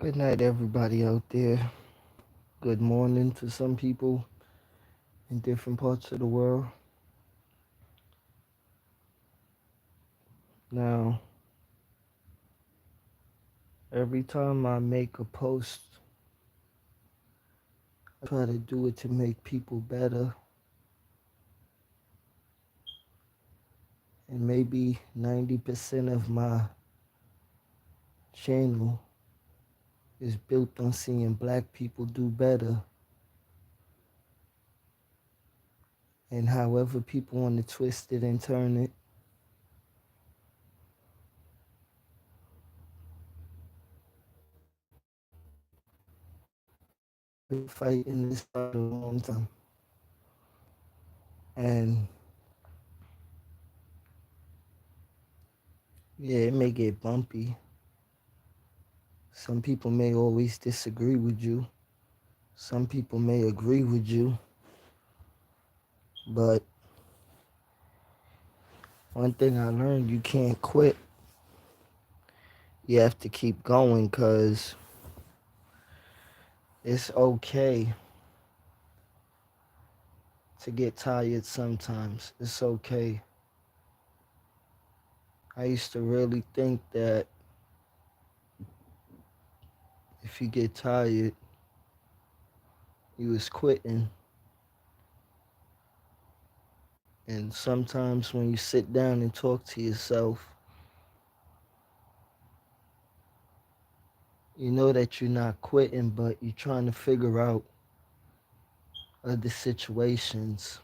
Good night, everybody out there. Good morning to some people in different parts of the world. Now, every time I make a post, I try to do it to make people better. And maybe 90% of my channel is built on seeing black people do better. And however people want to twist it and turn it, I've been fighting this fight a long time. And yeah, it may get bumpy. Some people may always disagree with you. Some people may agree with you. But one thing I learned, you can't quit. You have to keep going because it's okay to get tired sometimes. It's okay. I used to really think that if you get tired, you was quitting. And sometimes when you sit down and talk to yourself, you know that you're not quitting, but you're trying to figure out other situations,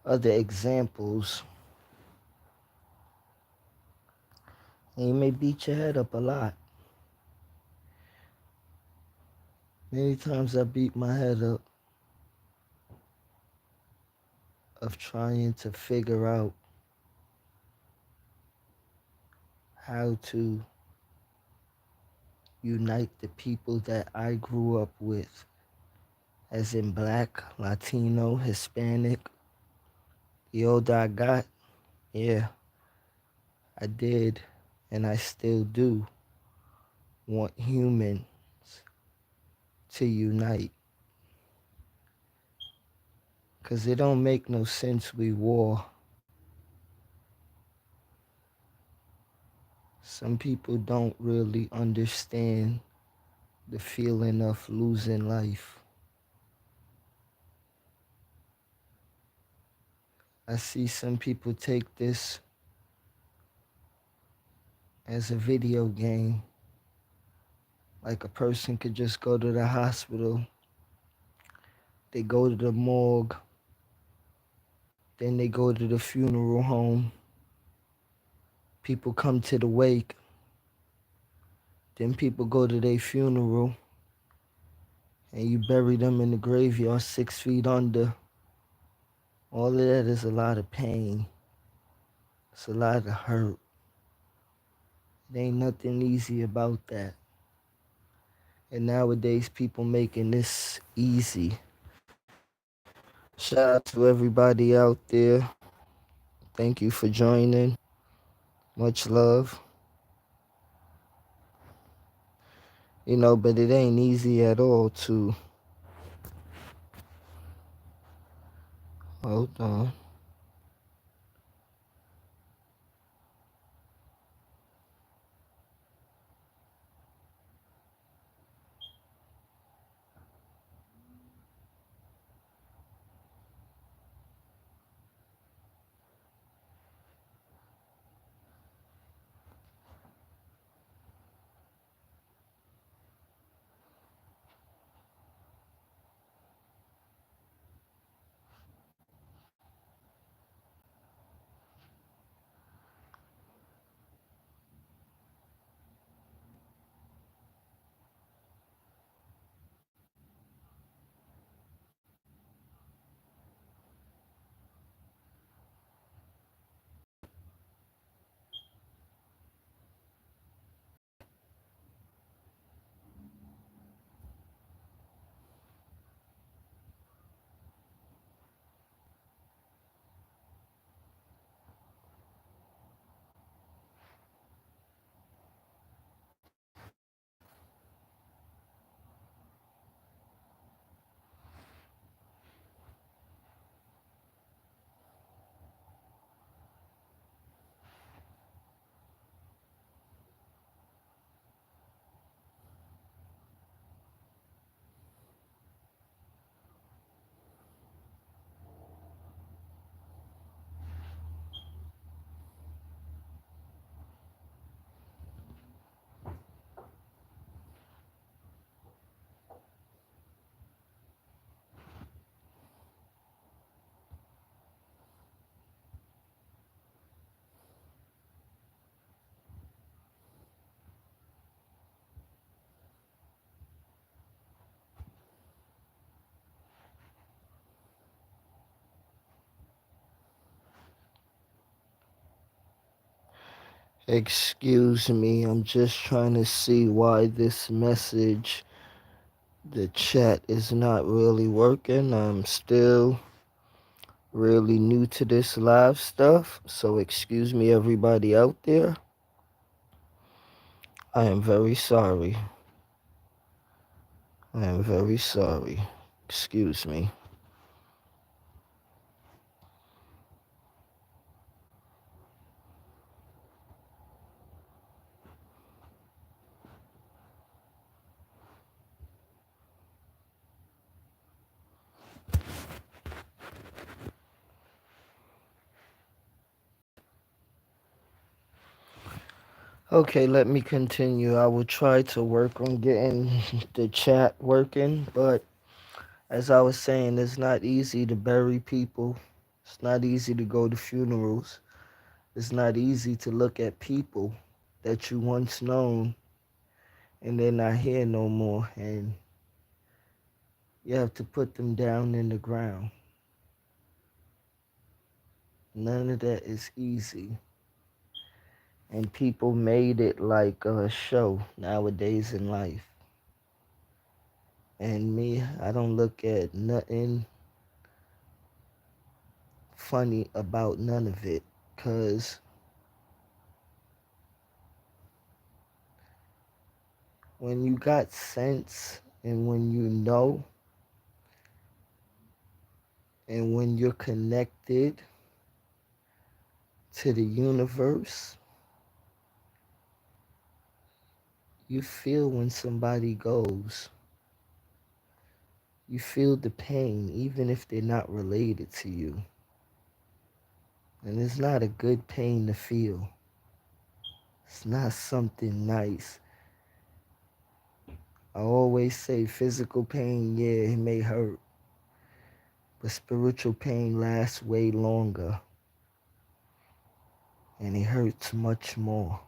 other examples. And you may beat your head up a lot. Many times I beat my head up of trying to figure out how to unite the people that I grew up with, as in black, Latino, Hispanic. The older I got, yeah, I did, and I still do want humans to unite. Because it don't make no sense we war. Some people don't really understand the feeling of losing life. I see some people take this as a video game. Like a person could just go to the hospital, they go to the morgue, then they go to the funeral home. People come to the wake, then people go to their funeral, and you bury them in the graveyard 6 feet under. All of that is a lot of pain. It's a lot of hurt. There ain't nothing easy about that. And nowadays, people making this easy. Shout out to everybody out there. Thank you for joining. Much love. But it ain't easy at all to hold on. Excuse me, I'm just trying to see why this message, the chat is not really working. I'm still really new to this live stuff, so excuse me, everybody out there. I am very sorry. I am very sorry. Excuse me. Okay, let me continue. I will try to work on getting the chat working, but as I was saying, it's not easy to bury people. It's not easy to go to funerals. It's not easy to look at people that you once known and they're not here no more, and you have to put them down in the ground. None of that is easy. And people made it like a show nowadays in life. And me, I don't look at nothing funny about none of it. Because when you got sense and when you know and when you're connected to the universe, you feel when somebody goes. You feel the pain even if they're not related to you. And it's not a good pain to feel. It's not something nice. I always say physical pain, yeah, it may hurt. But spiritual pain lasts way longer. And it hurts much more.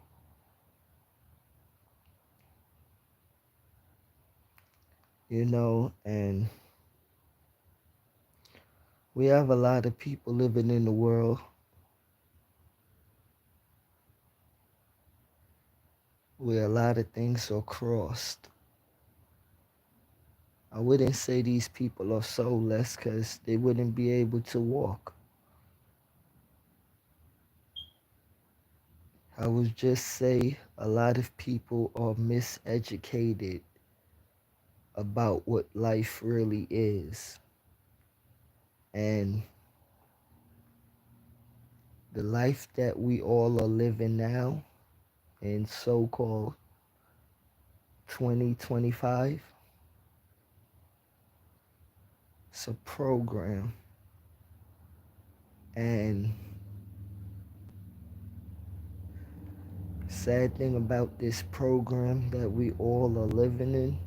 You know, and we have a lot of people living in the world where a lot of things are crossed. I wouldn't say these people are soulless because they wouldn't be able to walk. I would just say a lot of people are miseducated about what life really is. And the life that we all are living now in so-called 2025, it's a program. And sad thing about this program that we all are living in,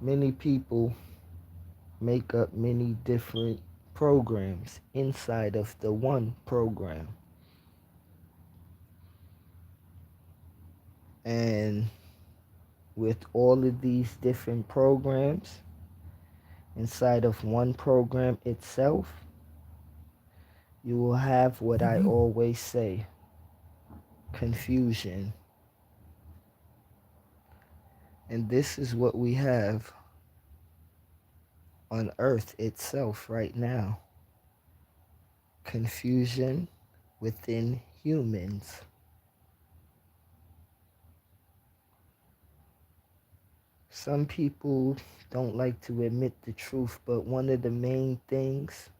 many people make up many different programs inside of the one program. And with all of these different programs inside of one program itself, you will have what I always say, confusion. And this is what we have on Earth itself right now. Confusion within humans. Some people don't like to admit the truth, but one of the main things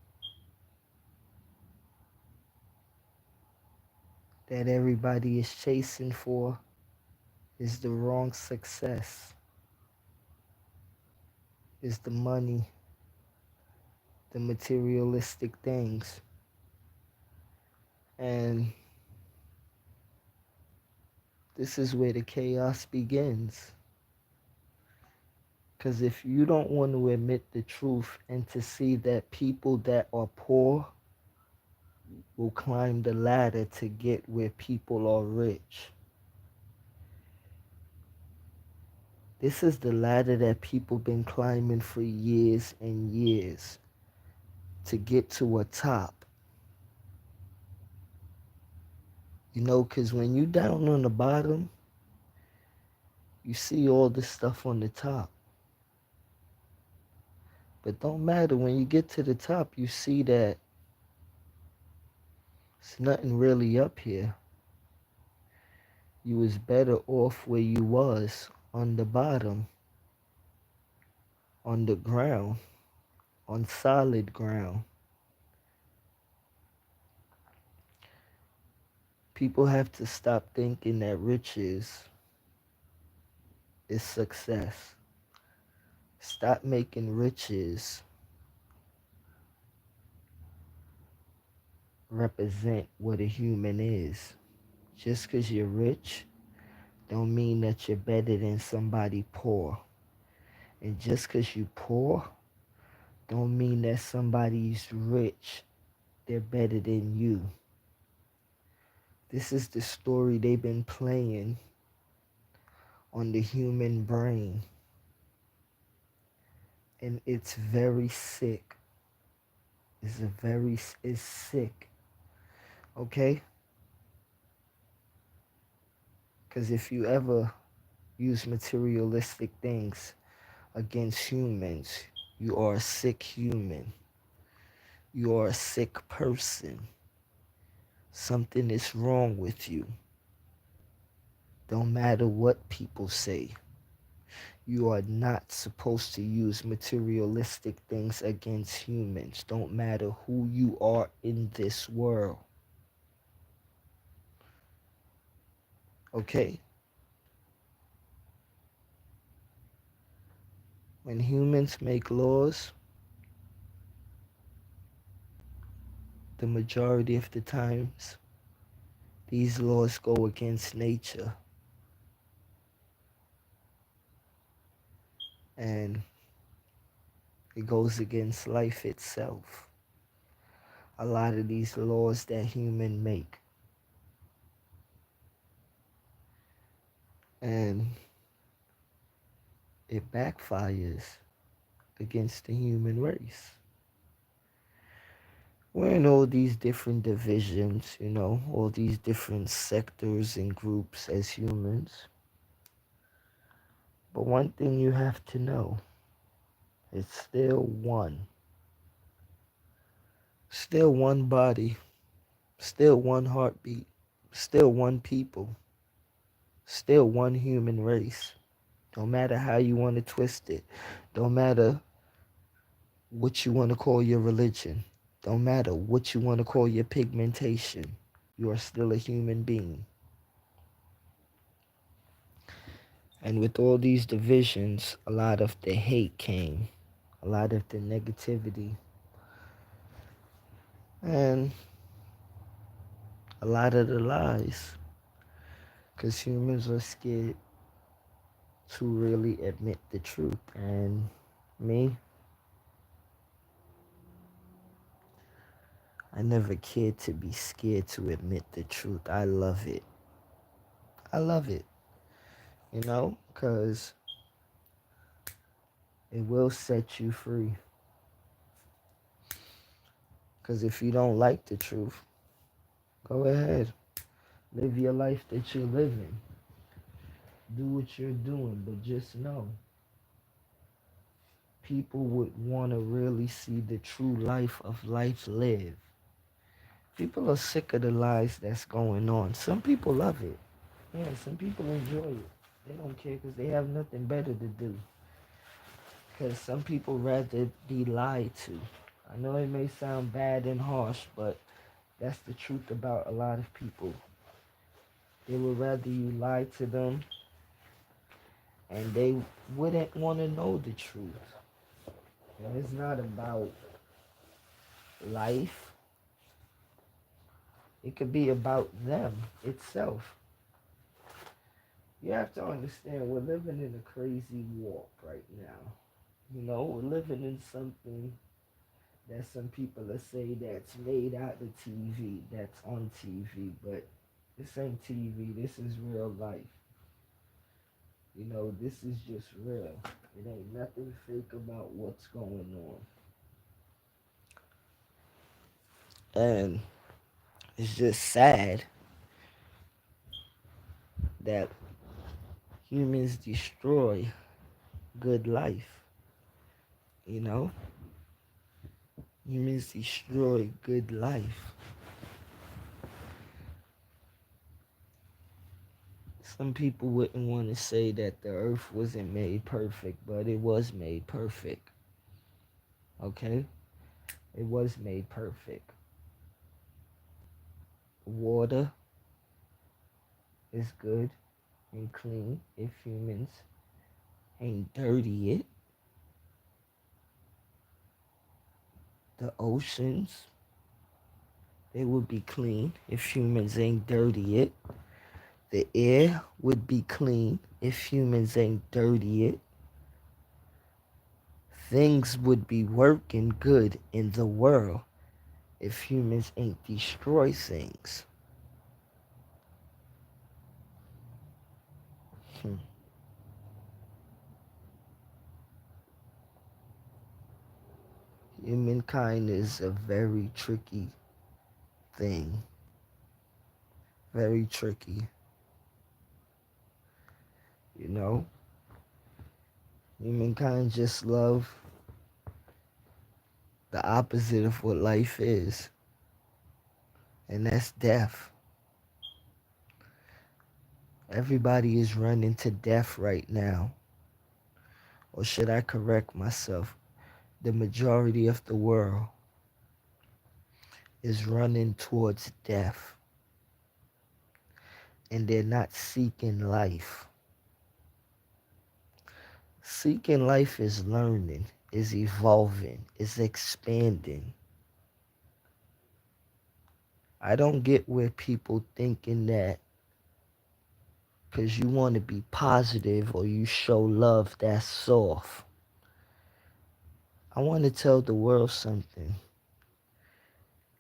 that everybody is chasing for is the wrong success, is the money, the materialistic things. And this is where the chaos begins. Because if you don't want to admit the truth and to see that people that are poor will climb the ladder to get where people are rich. This is the ladder that people been climbing for years and years to get to a top. Because when you down on the bottom, you see all the stuff on the top. But don't matter, when you get to the top, you see that it's nothing really up here. You was better off where you was on the bottom, on the ground, on solid ground. People have to stop thinking that riches is success. Stop making riches represent what a human is. Just because you're rich don't mean that you're better than somebody poor. And just because you're poor don't mean that somebody's rich, they're better than you. This is the story they've been playing on the human brain. And it's very sick. It's sick. Okay? Because if you ever use materialistic things against humans, you are a sick human. You are a sick person. Something is wrong with you. Don't matter what people say. You are not supposed to use materialistic things against humans. Don't matter who you are in this world. Okay? When humans make laws, the majority of the times, these laws go against nature. And it goes against life itself. A lot of these laws that humans make. And it backfires against the human race. We're in all these different divisions, all these different sectors and groups as humans. But one thing you have to know, it's still one. Still one body, still one heartbeat, still one people, still one human race. Don't matter how you want to twist it. Don't matter what you want to call your religion. Don't matter what you want to call your pigmentation. You are still a human being. And with all these divisions, a lot of the hate came, a lot of the negativity, and a lot of the lies. Because humans are scared to really admit the truth. And me, I never cared to be scared to admit the truth. I love it. I love it, because it will set you free. Because if you don't like the truth, go ahead. Live your life that you're living. Do what you're doing, but just know people would want to really see the true life of life lived. People are sick of the lies that's going on. Some people love it. Yeah, some people enjoy it. They don't care because they have nothing better to do. Because some people rather be lied to. I know it may sound bad and harsh, but that's the truth about a lot of people. They would rather you lie to them and they wouldn't want to know the truth. And it's not about life. It could be about them itself. You have to understand we're living in a crazy walk right now. We're living in something that some people will say that's made out of TV, that's on TV, but this ain't TV, this is real life. This is just real. It ain't nothing fake about what's going on. And it's just sad that humans destroy good life. You know, humans destroy good life. Some people wouldn't want to say that the earth wasn't made perfect, but it was made perfect. Okay? It was made perfect. Water is good and clean if humans ain't dirty it. The oceans, they would be clean if humans ain't dirty it. The air would be clean if humans ain't dirty it. Things would be working good in the world if humans ain't destroy things. Hmm. Humankind is a very tricky thing. Very tricky. You know? Humankind just love the opposite of what life is. And that's death. Everybody is running to death right now. Or should I correct myself? The majority of the world is running towards death. And they're not seeking life. Seeking life is learning, is evolving, is expanding. I don't get where people thinking that because you want to be positive or you show love, that's soft. I want to tell the world something.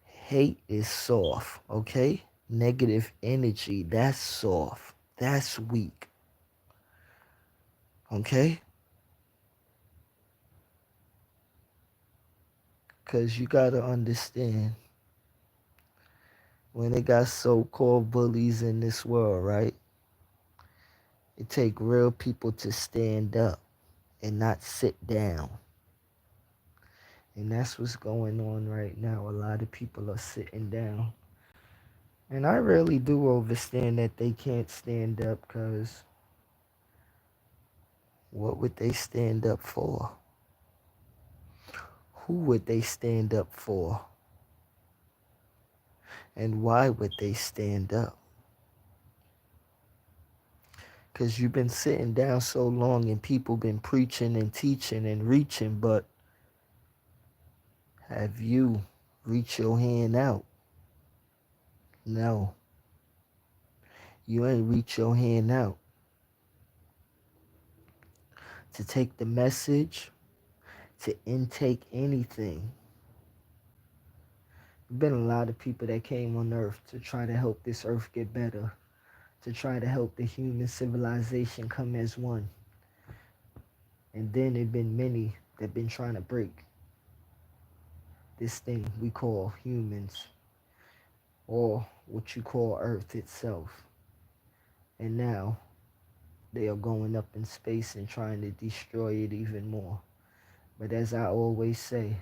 Hate is soft, okay? Negative energy, that's soft. That's weak, okay? Because you got to understand, when they got so-called bullies in this world, right? It take real people to stand up and not sit down. And that's what's going on right now. A lot of people are sitting down. And I really do understand that they can't stand up because what would they stand up for? Who would they stand up for? And why would they stand up? Because you've been sitting down so long and people been preaching and teaching and reaching, but have you reached your hand out? No. You ain't reach your hand out to take the message, to intake anything. There's been a lot of people that came on earth to try to help this earth get better, to try to help the human civilization come as one. And then there have been many that been trying to break this thing we call humans, or what you call earth itself. And now they are going up in space and trying to destroy it even more. But as I always say,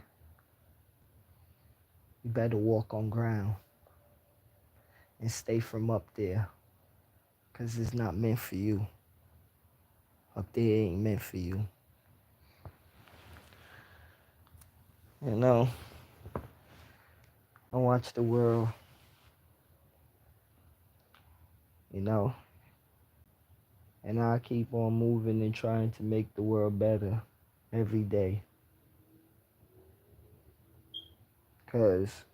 you better walk on ground and stay from up there, because it's not meant for you. Up there ain't meant for you. You know, I watch the world, you know, and I keep on moving and trying to make the world better every day. Because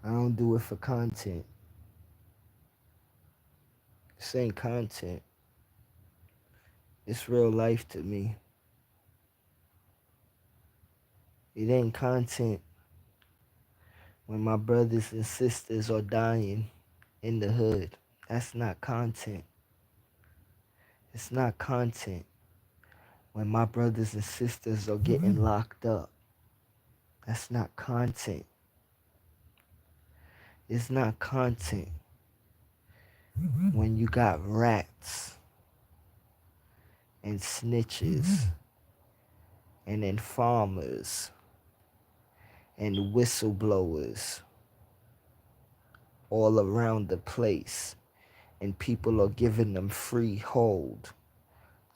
I don't do it for content. This ain't content. It's real life to me. It ain't content when my brothers and sisters are dying in the hood. That's not content. It's not content when my brothers and sisters are getting locked up. That's not content. It's not content when you got rats and snitches and informers and whistleblowers all around the place, and people are giving them free hold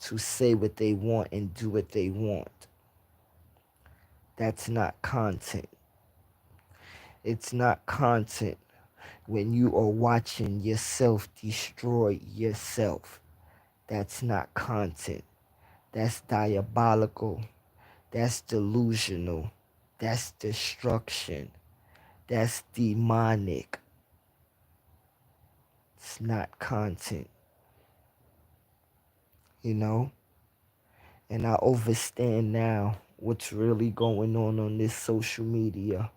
to say what they want and do what they want. That's not content. It's not content when you are watching yourself destroy yourself. That's not content. That's diabolical. That's delusional. That's destruction. That's demonic. It's not content, you know? And I understand now what's really going on this social media.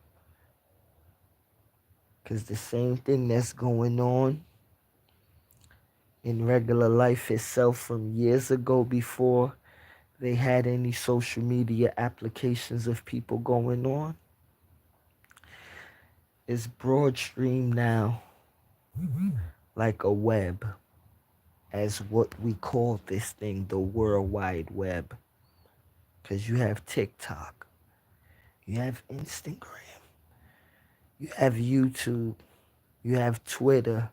Because the same thing that's going on in regular life itself from years ago before they had any social media applications of people going on is broad stream now, like a web, as what we call this thing, the World Wide Web. Because you have TikTok, you have Instagram, you have YouTube, you have Twitter,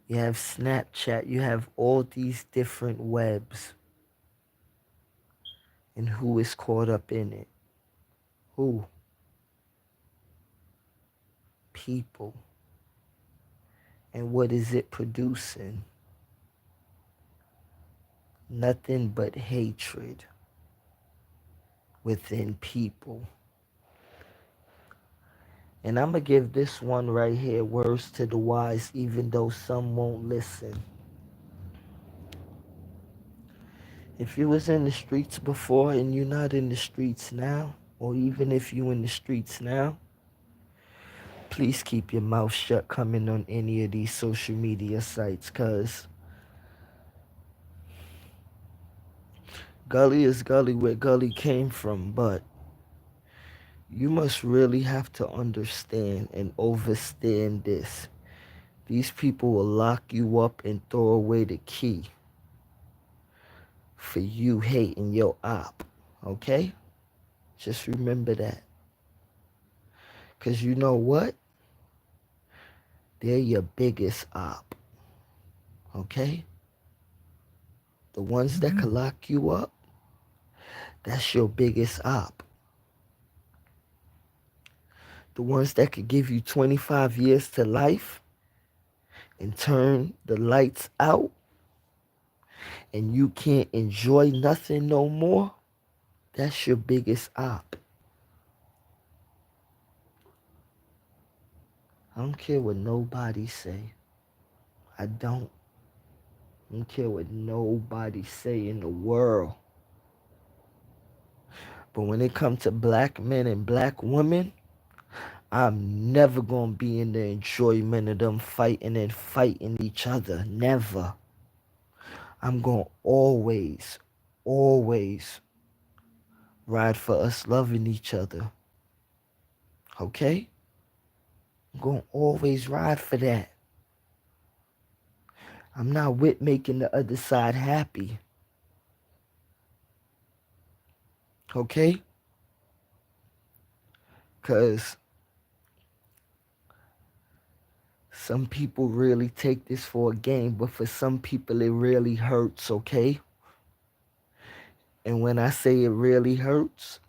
you have Snapchat, you have all these different webs. And who is caught up in it? Who? People. And what is it producing? Nothing but hatred within people. And I'm going to give this one right here, words to the wise, even though some won't listen. If you was in the streets before and you're not in the streets now, or even if you in the streets now, please keep your mouth shut coming on any of these social media sites, because gully is gully where gully came from, but you must really have to understand and overstand this. These people will lock you up and throw away the key for you hating your op, okay? Just remember that. Because you know what? They're your biggest op, okay? The ones that can lock you up, that's your biggest op. The ones that could give you 25 years to life and turn the lights out and you can't enjoy nothing no more, that's your biggest op. I don't care what nobody say. I don't. I don't care what nobody say in the world. But when it comes to black men and black women, I'm never going to be in the enjoyment of them fighting and fighting each other. Never. I'm going to always ride for us loving each other. Okay? I'm going to always ride for that. I'm not with making the other side happy. Okay? Because some people really take this for a game, but for some people it really hurts, okay? And when I say it really hurts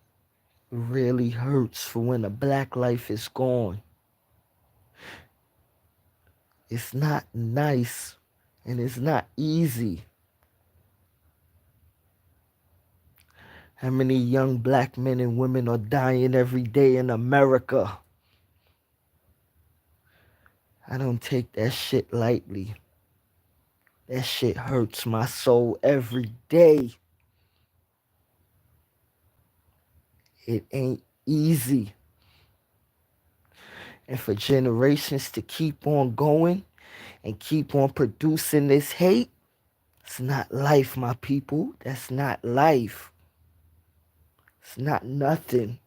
for when a black life is gone. It's not nice and it's not easy. How many young black men and women are dying every day in America? I don't take that shit lightly. That shit hurts my soul every day. It ain't easy. And for generations to keep on going and keep on producing this hate, it's not life, my people. That's not life. It's not nothing.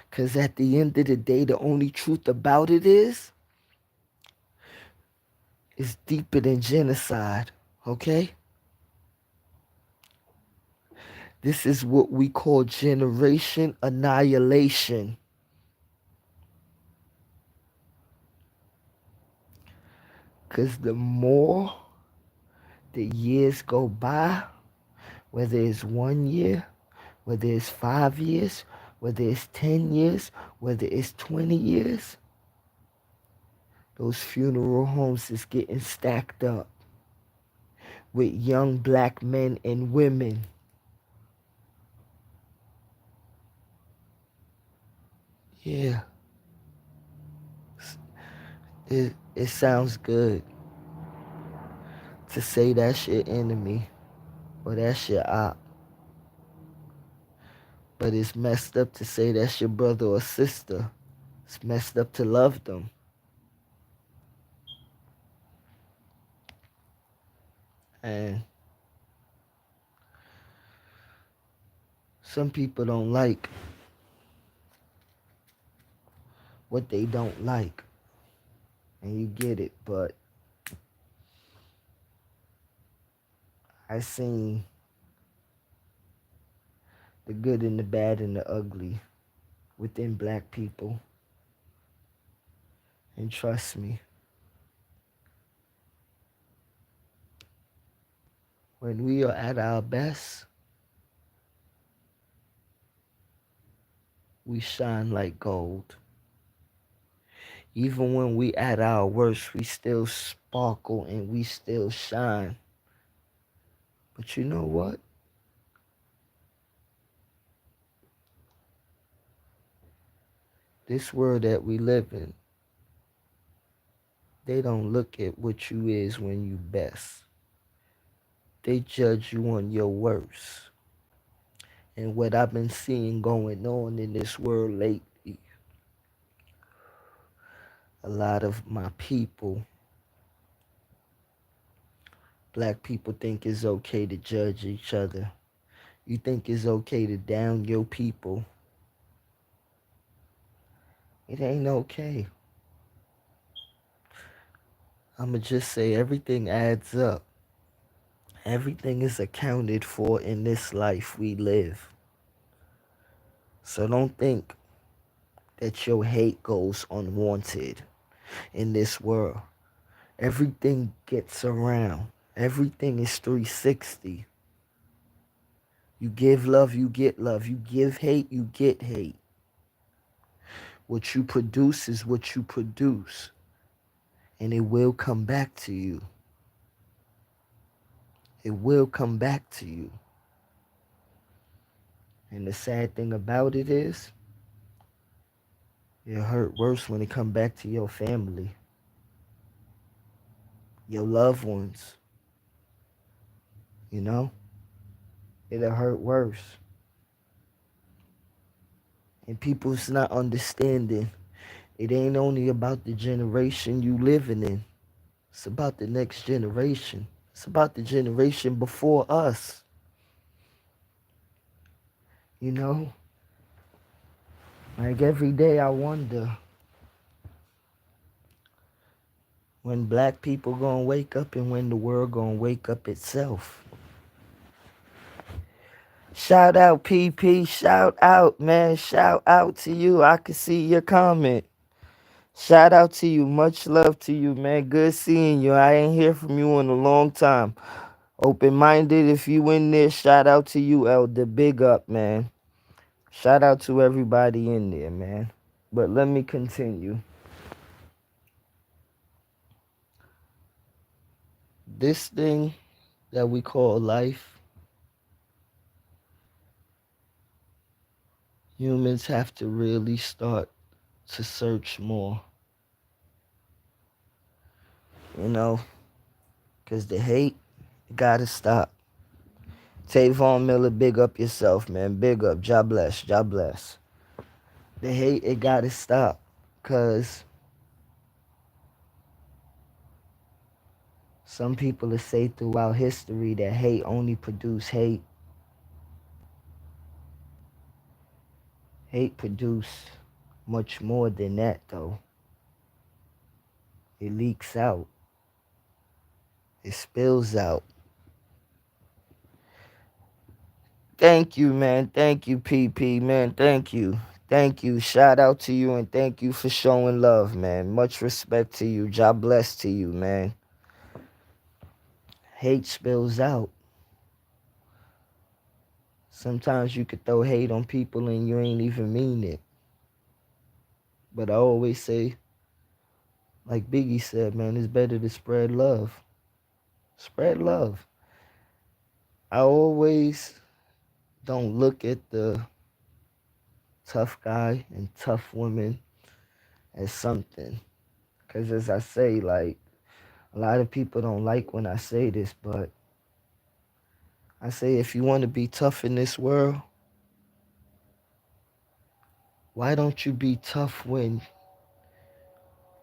Because at the end of the day, the only truth about it is is deeper than genocide, okay? This is what we call generation annihilation. Because the more the years go by, whether it's 1 year, whether it's 5 years, whether it's 10 years, whether it's 20 years, those funeral homes is getting stacked up with young black men and women. Yeah, it sounds good to say that's your enemy or that's your op. But it's messed up to say that's your brother or sister. It's messed up to love them. And some people don't like what they don't like. And you get it, but I seen the good and the bad and the ugly within black people. And trust me, when we are at our best, we shine like gold. Even when we at our worst, we still sparkle and we still shine. But you know what? This world that we live in, they don't look at what you is when you best. They judge you on your worst. And what I've been seeing going on in this world lately, a lot of my people, black people, think it's okay to judge each other. You think it's okay to down your people. It ain't okay. I'ma just say everything adds up. Everything is accounted for in this life we live. So don't think that your hate goes unwanted in this world. Everything gets around. Everything is 360. You give love, you get love. You give hate, you get hate. What you produce is what you produce. And it will come back to you. It will come back to you. And the sad thing about it is, it hurt worse when it come back to your family, your loved ones. You know? It'll hurt worse. And people's not understanding. It ain't only about the generation you living in. It's about the next generation. It's about the generation before us. You know? Like every day I wonder when black people gonna wake up and when the world gonna wake up itself. Shout out PP, shout out man, shout out to you. I can see your comment. Shout out to you, much love to you man. Good seeing you. I ain't hear from you in a long time. Open-minded, if you in there, shout out to you, Elder. Big up, man. Shout out to everybody in there, man. But let me continue. This thing that we call life, humans have to really start to search more. You know, because the hate gotta stop. Tavon Miller, big up yourself, man. Big up. God bless. God bless. The hate, it gotta stop. Because some people have said throughout history that hate only produce hate. Hate produce much more than that, though. It leaks out. It spills out. Thank you, man. Thank you, PP, man. Thank you. Thank you. Shout out to you and thank you for showing love, man. Much respect to you. God bless to you, man. Hate spills out. Sometimes you could throw hate on people and you ain't even mean it. But I always say, like Biggie said, man, it's better to spread love. Spread love. I always don't look at the tough guy and tough woman as something. Because as I say, like, a lot of people don't like when I say this, but I say if you want to be tough in this world, why don't you be tough when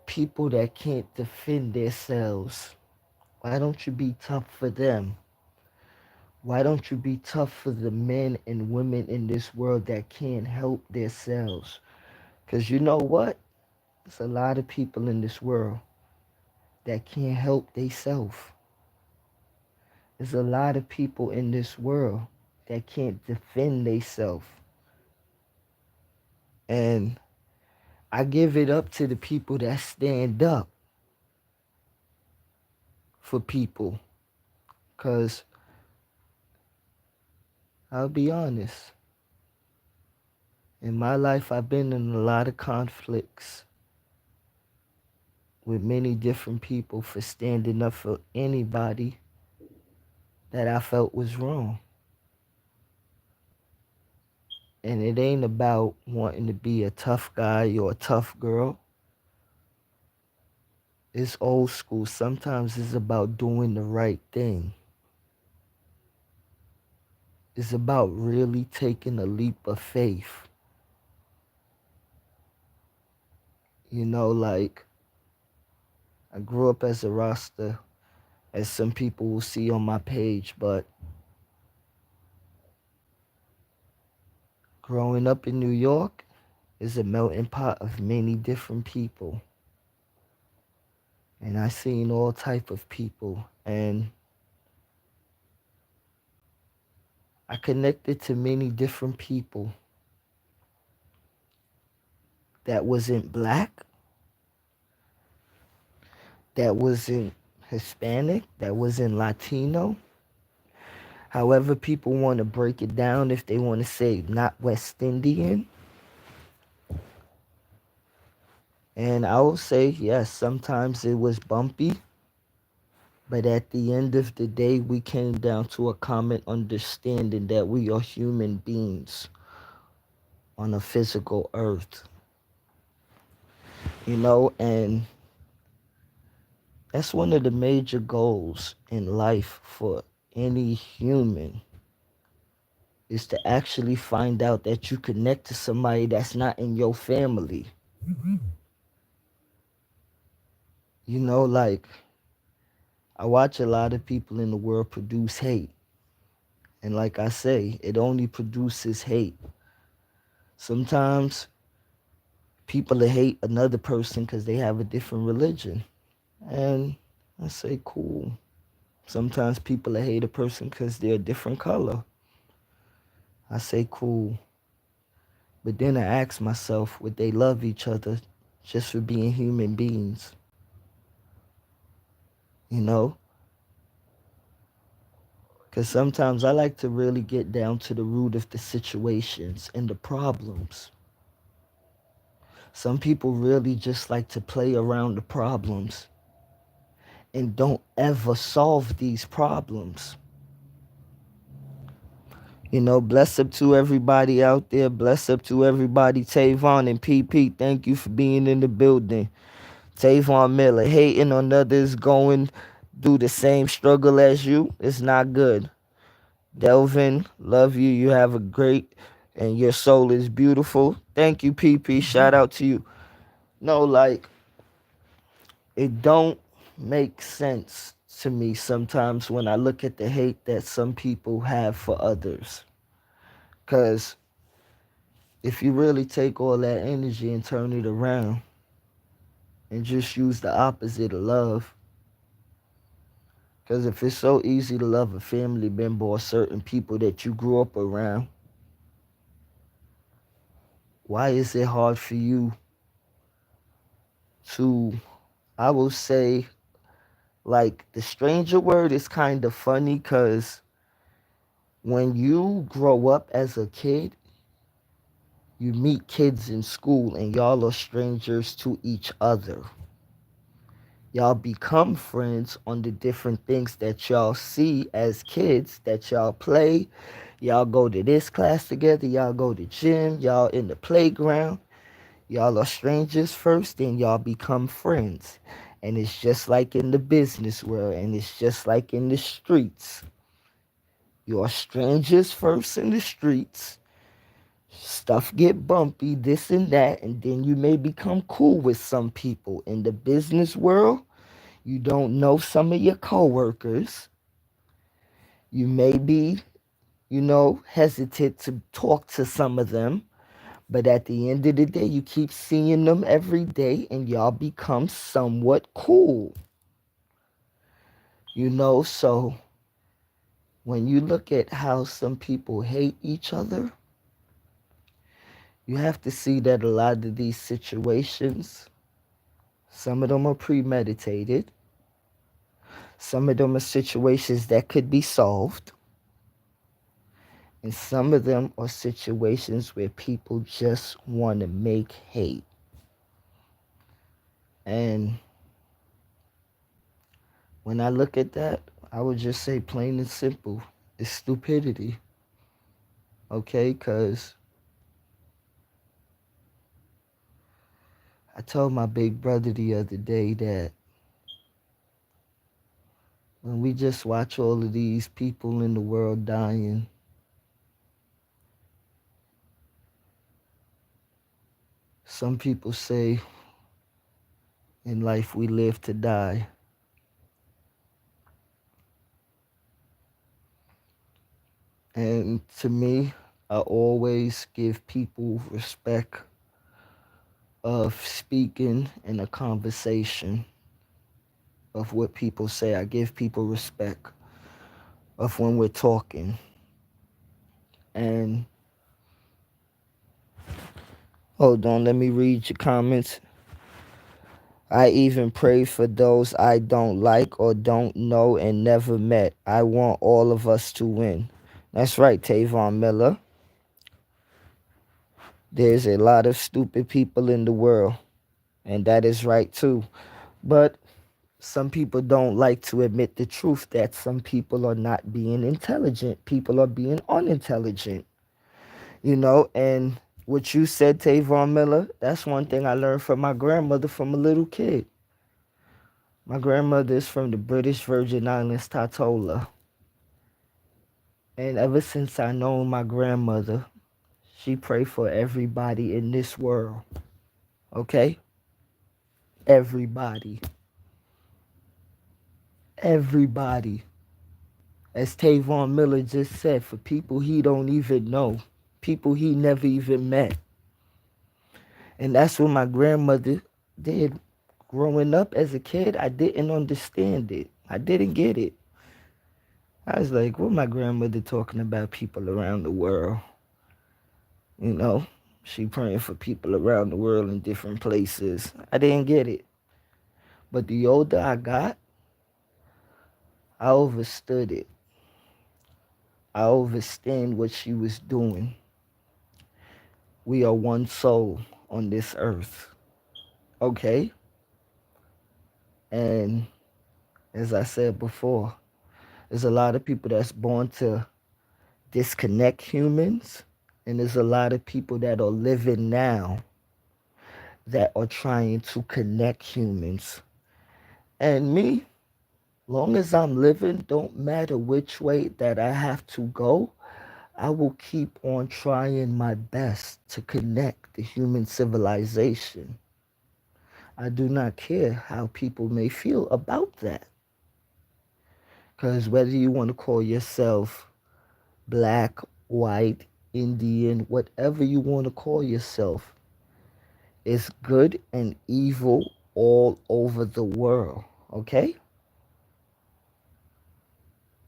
people that can't defend themselves, why don't you be tough for them? Why don't you be tough for the men and women in this world that can't help themselves? Because you know what? There's a lot of people in this world that can't help themselves. There's a lot of people in this world that can't defend themselves. And I give it up to the people that stand up for people. Because I'll be honest, in my life, I've been in a lot of conflicts with many different people for standing up for anybody that I felt was wrong. And it ain't about wanting to be a tough guy or a tough girl. It's old school. Sometimes it's about doing the right thing. It's about really taking a leap of faith. You know, like, I grew up as a Rasta, as some people will see on my page, but growing up in New York is a melting pot of many different people. And I seen all type of people, and I connected to many different people that wasn't black, that wasn't Hispanic, that wasn't Latino. However people want to break it down, if they want to say not West Indian. And I will say, yes, sometimes it was bumpy, but at the end of the day, we came down to a common understanding that we are human beings on a physical earth. You know, and that's one of the major goals in life for any human, is to actually find out that you connect to somebody that's not in your family. You know, like, I watch a lot of people in the world produce hate. And like I say, it only produces hate. Sometimes people hate another person because they have a different religion. And I say, cool. Sometimes people hate a person because they're a different color. I say, cool. But then I ask myself, would they love each other just for being human beings? You know? Because sometimes I like to really get down to the root of the situations and the problems. Some people really just like to play around the problems and don't ever solve these problems. You know, bless up to everybody out there. Bless up to everybody. Tavon and PP, thank you for being in the building. Tavon Miller, hating on others, going through the same struggle as you, it's not good. Delvin, love you. You have a great, and your soul is beautiful. Thank you, PP. Shout out to you. No, like, it don't make sense to me sometimes when I look at the hate that some people have for others. Because if you really take all that energy and turn it around and just use the opposite of love, Because if it's so easy to love a family member or certain people that you grew up around, why is it hard for you to, I will say, like, the stranger word is kind of funny because when you grow up as a kid, you meet kids in school and y'all are strangers to each other. Y'all become friends on the different things that y'all see as kids, that y'all play. Y'all go to this class together, y'all go to gym, y'all in the playground. Y'all are strangers first, then y'all become friends. And it's just like in the business world, and it's just like in the streets. You are strangers first in the streets. Stuff get bumpy, this and that, and then you may become cool with some people. In the business world, you don't know some of your coworkers. You may be, hesitant to talk to some of them. But at the end of the day, you keep seeing them every day and y'all become somewhat cool. So when you look at how some people hate each other, you have to see that a lot of these situations, some of them are premeditated. Some of them are situations that could be solved. And some of them are situations where people just want to make hate. And when I look at that, I would just say plain and simple, it's stupidity. Okay? Because I told my big brother the other day that when we just watch all of these people in the world dying, some people say in life we live to die. And to me, I always give people respect of speaking in a conversation of what people say. I give people respect of when we're talking. And hold on, let me read your comments. I even pray for those I don't like or don't know and never met. I want all of us to win. That's right, Tavon Miller. There's a lot of stupid people in the world, and that is right too. But some people don't like to admit the truth that some people are not being intelligent. People are being unintelligent, and what you said, Tavon Miller, that's one thing I learned from my grandmother from a little kid. My grandmother is from the British Virgin Islands, Tatola. And ever since I know my grandmother, she prayed for everybody in this world. Okay? Everybody. Everybody. As Tavon Miller just said, for people he don't even know, people he never even met. And that's what my grandmother did. Growing up as a kid, I didn't understand it. I didn't get it. I was like, what my grandmother talking about people around the world? You know, she praying for people around the world in different places. I didn't get it. But the older I got, I understood it. I understand what she was doing. We are one soul on this earth. Okay? And as I said before, there's a lot of people that's born to disconnect humans. And there's a lot of people that are living now that are trying to connect humans. And me, long as I'm living, don't matter which way that I have to go, I will keep on trying my best to connect the human civilization. I do not care how people may feel about that. Because whether you want to call yourself black, white, Indian, whatever you want to call yourself, it's good and evil all over the world. Okay?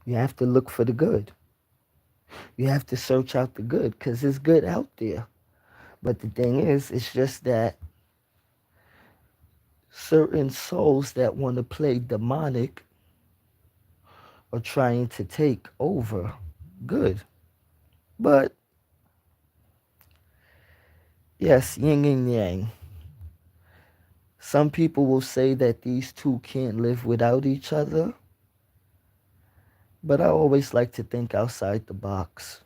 You have to look for the good. You have to search out the good because there's good out there. But the thing is, it's just that certain souls that want to play demonic are trying to take over good. But yes, yin and yang. Some people will say that these two can't live without each other, but I always like to think outside the box.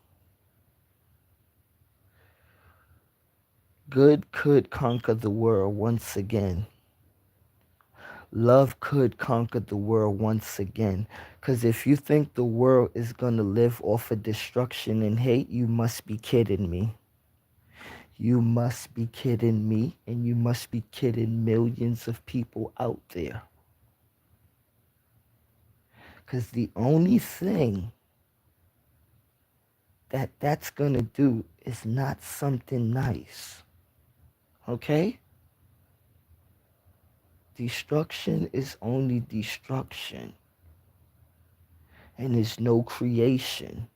Good could conquer the world once again. Love could conquer the world once again. Because if you think the world is going to live off of destruction and hate, you must be kidding me. You must be kidding me, and you must be kidding millions of people out there. Because the only thing that that's going to do is not something nice. Okay? Destruction is only destruction. And there's no creation.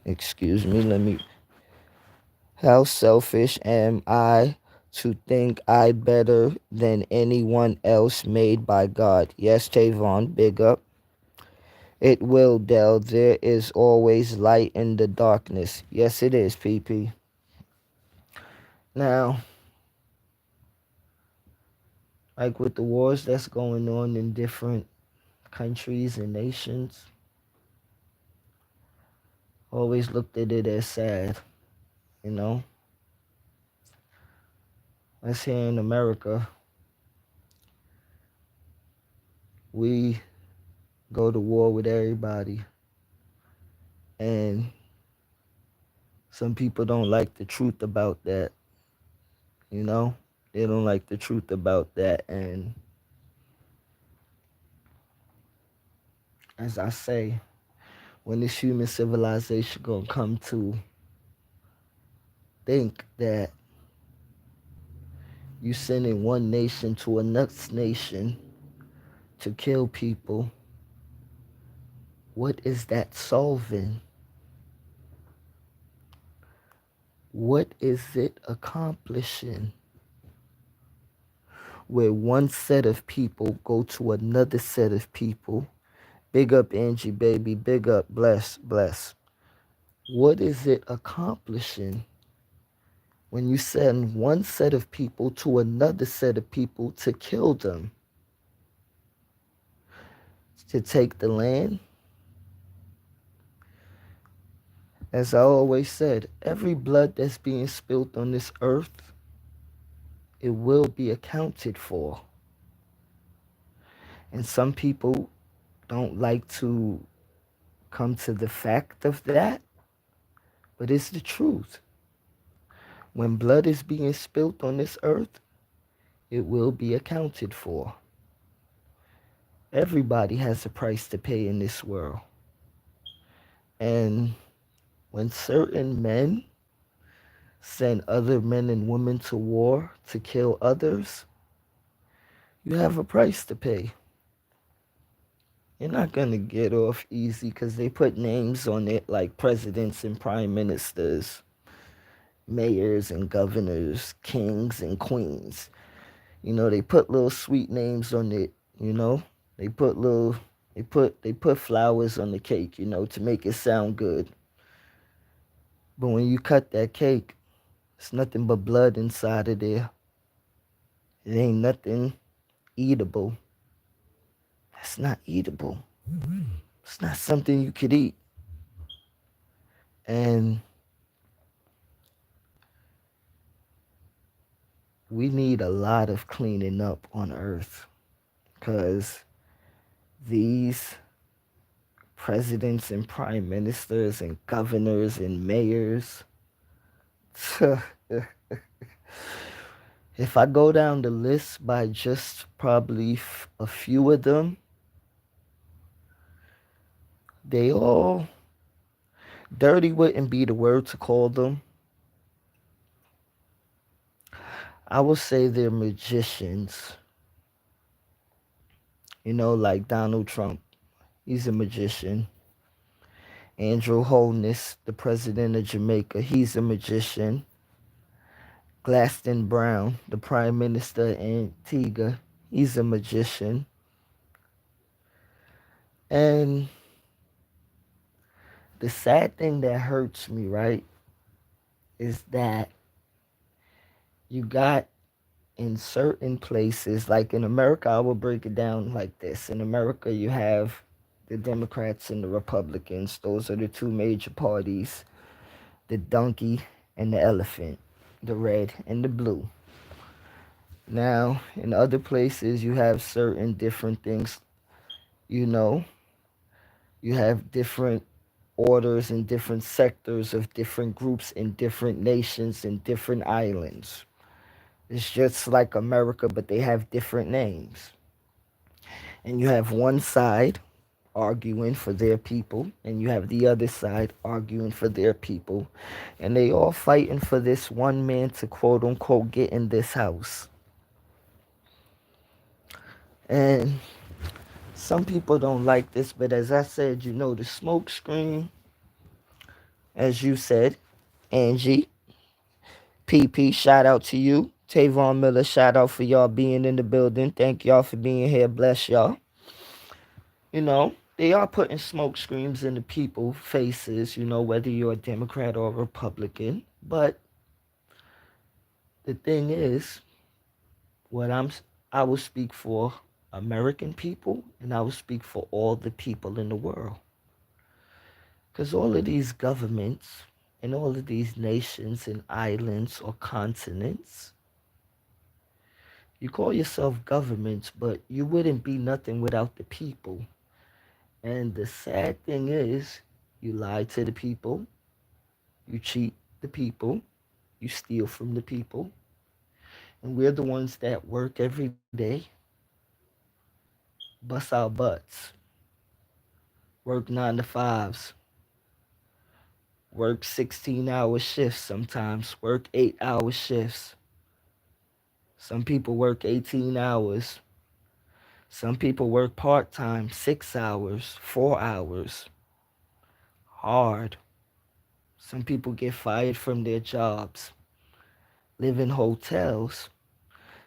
Excuse me, let me. How selfish am I to think I better than anyone else made by God? Yes, Tavon, big up. It will, Del. There is always light in the darkness. Yes, it is, PP. Now, like with the wars that's going on in different countries and nations, always looked at it as sad, you know? Us here in America, we go to war with everybody. And some people don't like the truth about that, you know? They don't like the truth about that. And as I say, when this human civilization gonna come to think that you sending one nation to a next nation to kill people, what is that solving? What is it accomplishing? Where one set of people go to another set of people. Big up Angie, baby. Big up, bless, bless. What is it accomplishing when you send one set of people to another set of people to kill them? To take the land? As I always said, every blood that's being spilled on this earth, it will be accounted for. And some people don't like to come to the fact of that, but it's the truth. When blood is being spilled on this earth, it will be accounted for. Everybody has a price to pay in this world. And when certain men send other men and women to war to kill others, you have a price to pay. You're not going to get off easy because they put names on it like presidents and prime ministers, mayors and governors, kings and queens. You know, they put little sweet names on it, you know. They put little they put flowers on the cake, you know, to make it sound good. But when you cut that cake, it's nothing but blood inside of there. It ain't nothing eatable. It's not eatable. It's not something you could eat. And we need a lot of cleaning up on earth because these presidents and prime ministers and governors and mayors, if I go down the list by just probably a few of them, they all, dirty wouldn't be the word to call them. I would say they're magicians. like Donald Trump. He's a magician. Andrew Holness, the president of Jamaica, he's a magician. Gladstone Brown, the prime minister of Antigua, he's a magician. And the sad thing that hurts me, right, is that you got in certain places, like in America, I will break it down like this. In America, you have the Democrats and the Republicans. Those are the two major parties, the donkey and the elephant, the red and the blue. Now, in other places, you have certain different things, you know, you have different orders and different sectors of different groups in different nations and different islands. It's just like America, but they have different names. And you have one side arguing for their people, and you have the other side arguing for their people. And they all fighting for this one man to quote unquote get in this house. And some people don't like this, but as I said, the smoke screen, as you said, Angie, PP, shout out to you. Tavon Miller, shout out for y'all being in the building. Thank y'all for being here. Bless y'all. They are putting smoke screens in the people's faces, whether you're a Democrat or a Republican. But the thing is, what I will speak for American people, and I will speak for all the people in the world. Because all of these governments and all of these nations and islands or continents, you call yourself governments, but you wouldn't be nothing without the people. And the sad thing is, you lie to the people, you cheat the people, you steal from the people, and we're the ones that work every day, bust our butts, work 9 to 5s, work 16-hour shifts sometimes, work 8-hour shifts. Some people work 18 hours. Some people work part time, 6 hours, 4 hours. Hard. Some people get fired from their jobs, live in hotels.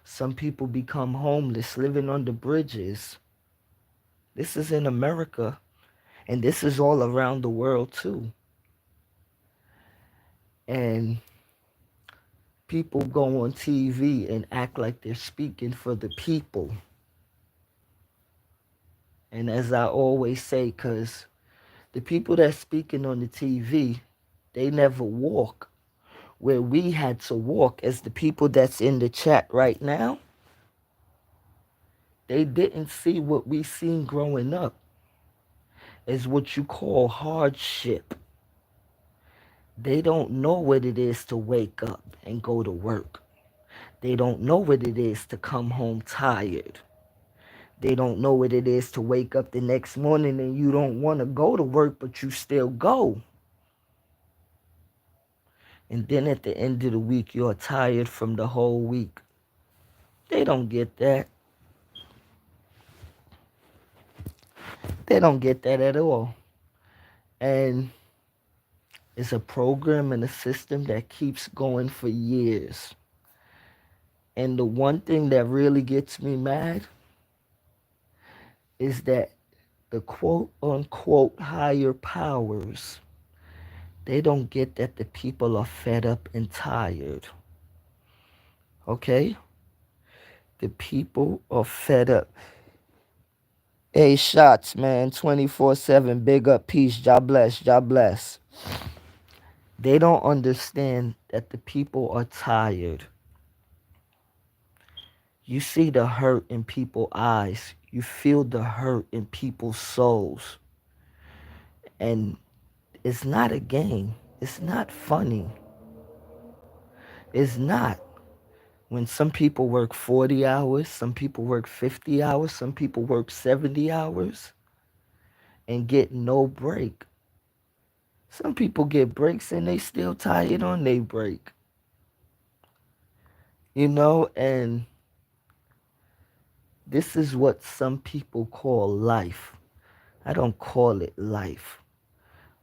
Some people become homeless, living under bridges. This is in America, and this is all around the world too. And people go on TV and act like they're speaking for the people. And as I always say, because the people that's speaking on the TV, they never walk where we had to walk as the people that's in the chat right now. They didn't see what we seen growing up as what you call hardship. They don't know what it is to wake up and go to work. They don't know what it is to come home tired. They don't know what it is to wake up the next morning and you don't want to go to work, but you still go. And then at the end of the week, you're tired from the whole week. They don't get that. They don't get that at all. And it's a program and a system that keeps going for years. And the one thing that really gets me mad is that the quote unquote higher powers, they don't get that the people are fed up and tired. Okay? The people are fed up. Hey, shots, man, 24/7. Big up, peace. God bless. God bless. They don't understand that the people are tired. You see the hurt in people's eyes. You feel the hurt in people's souls. And it's not a game. It's not funny. It's not. When some people work 40 hours, some people work 50 hours, some people work 70 hours and get no break. Some people get breaks and they still tired on their break. And This is what some people call life. I don't call it life.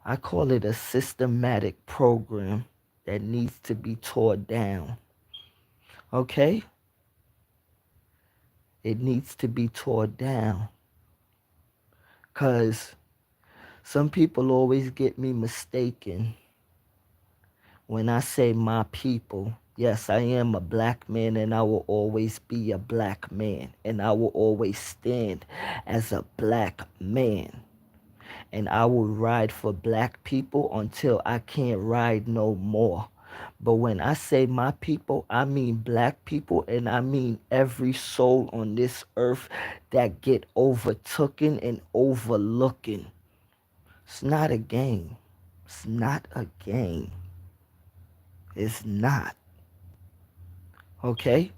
I call it a systematic program that needs to be torn down. Okay? It needs to be torn down. Because some people always get me mistaken when I say my people. Yes, I am a black man and I will always be a black man. And I will always stand as a black man. And I will ride for black people until I can't ride no more. But when I say my people, I mean black people, and I mean every soul on this earth that get overtooken and overlooking. It's not a game. It's not a game. It's not. Okay?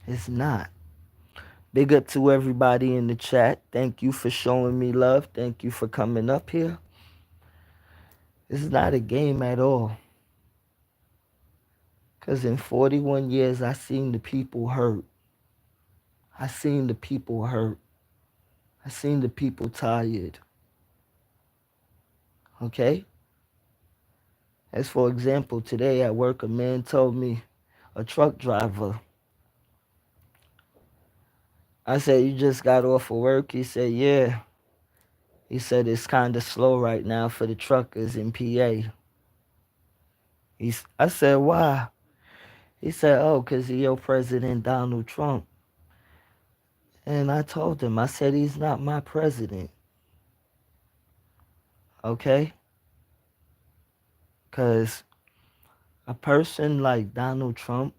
It's not. Big up to everybody in the chat. Thank you for showing me love. Thank you for coming up here. It's not a game at all. Because in 41 years, I seen the people hurt. I seen the people hurt. I seen the people tired. Okay? As for example, today at work, a man told me, a truck driver. I said, you just got off of work? He said, yeah. He said, it's kind of slow right now for the truckers in PA. I said, why? He said, oh, because of your President Donald Trump. And I told him, I said, he's not my president. Okay? Because a person like Donald Trump,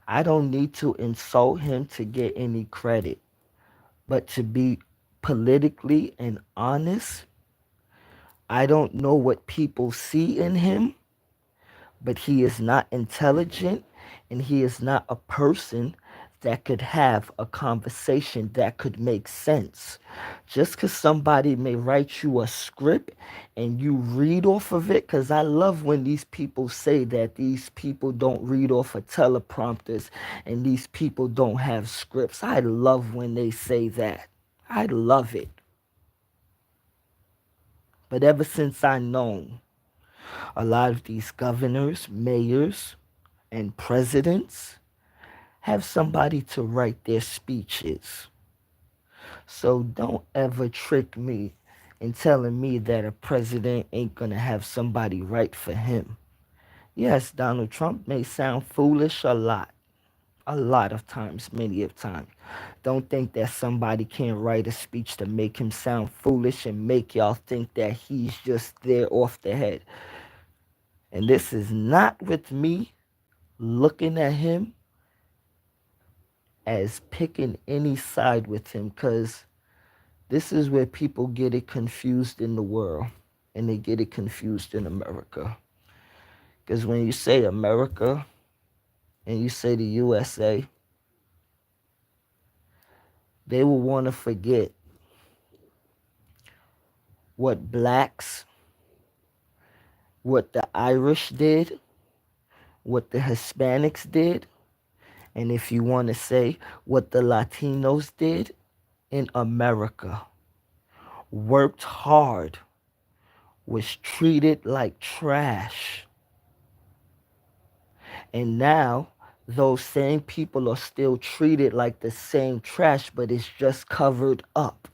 I don't need to insult him to get any credit. But to be politically and honest, I don't know what people see in him, but he is not intelligent and he is not a person that could have a conversation that could make sense. Just because somebody may write you a script and you read off of it, because I love when these people say that these people don't read off of teleprompters and these people don't have scripts. I love when they say that. I love it. But ever since I known a lot of these governors, mayors, and presidents have somebody to write their speeches. So don't ever trick me in telling me that a president ain't gonna have somebody write for him. Yes, Donald Trump may sound foolish a lot of times, many of times. Don't think that somebody can't write a speech to make him sound foolish and make y'all think that he's just there off the head. And this is not with me looking at him as picking any side with him, because this is where people get it confused in the world and they get it confused in America. Because when you say America and you say the USA, they will want to forget what blacks, what the Irish did, what the Hispanics did, and if you want to say what the Latinos did in America. Worked hard, was treated like trash. And now those same people are still treated like the same trash, but it's just covered up.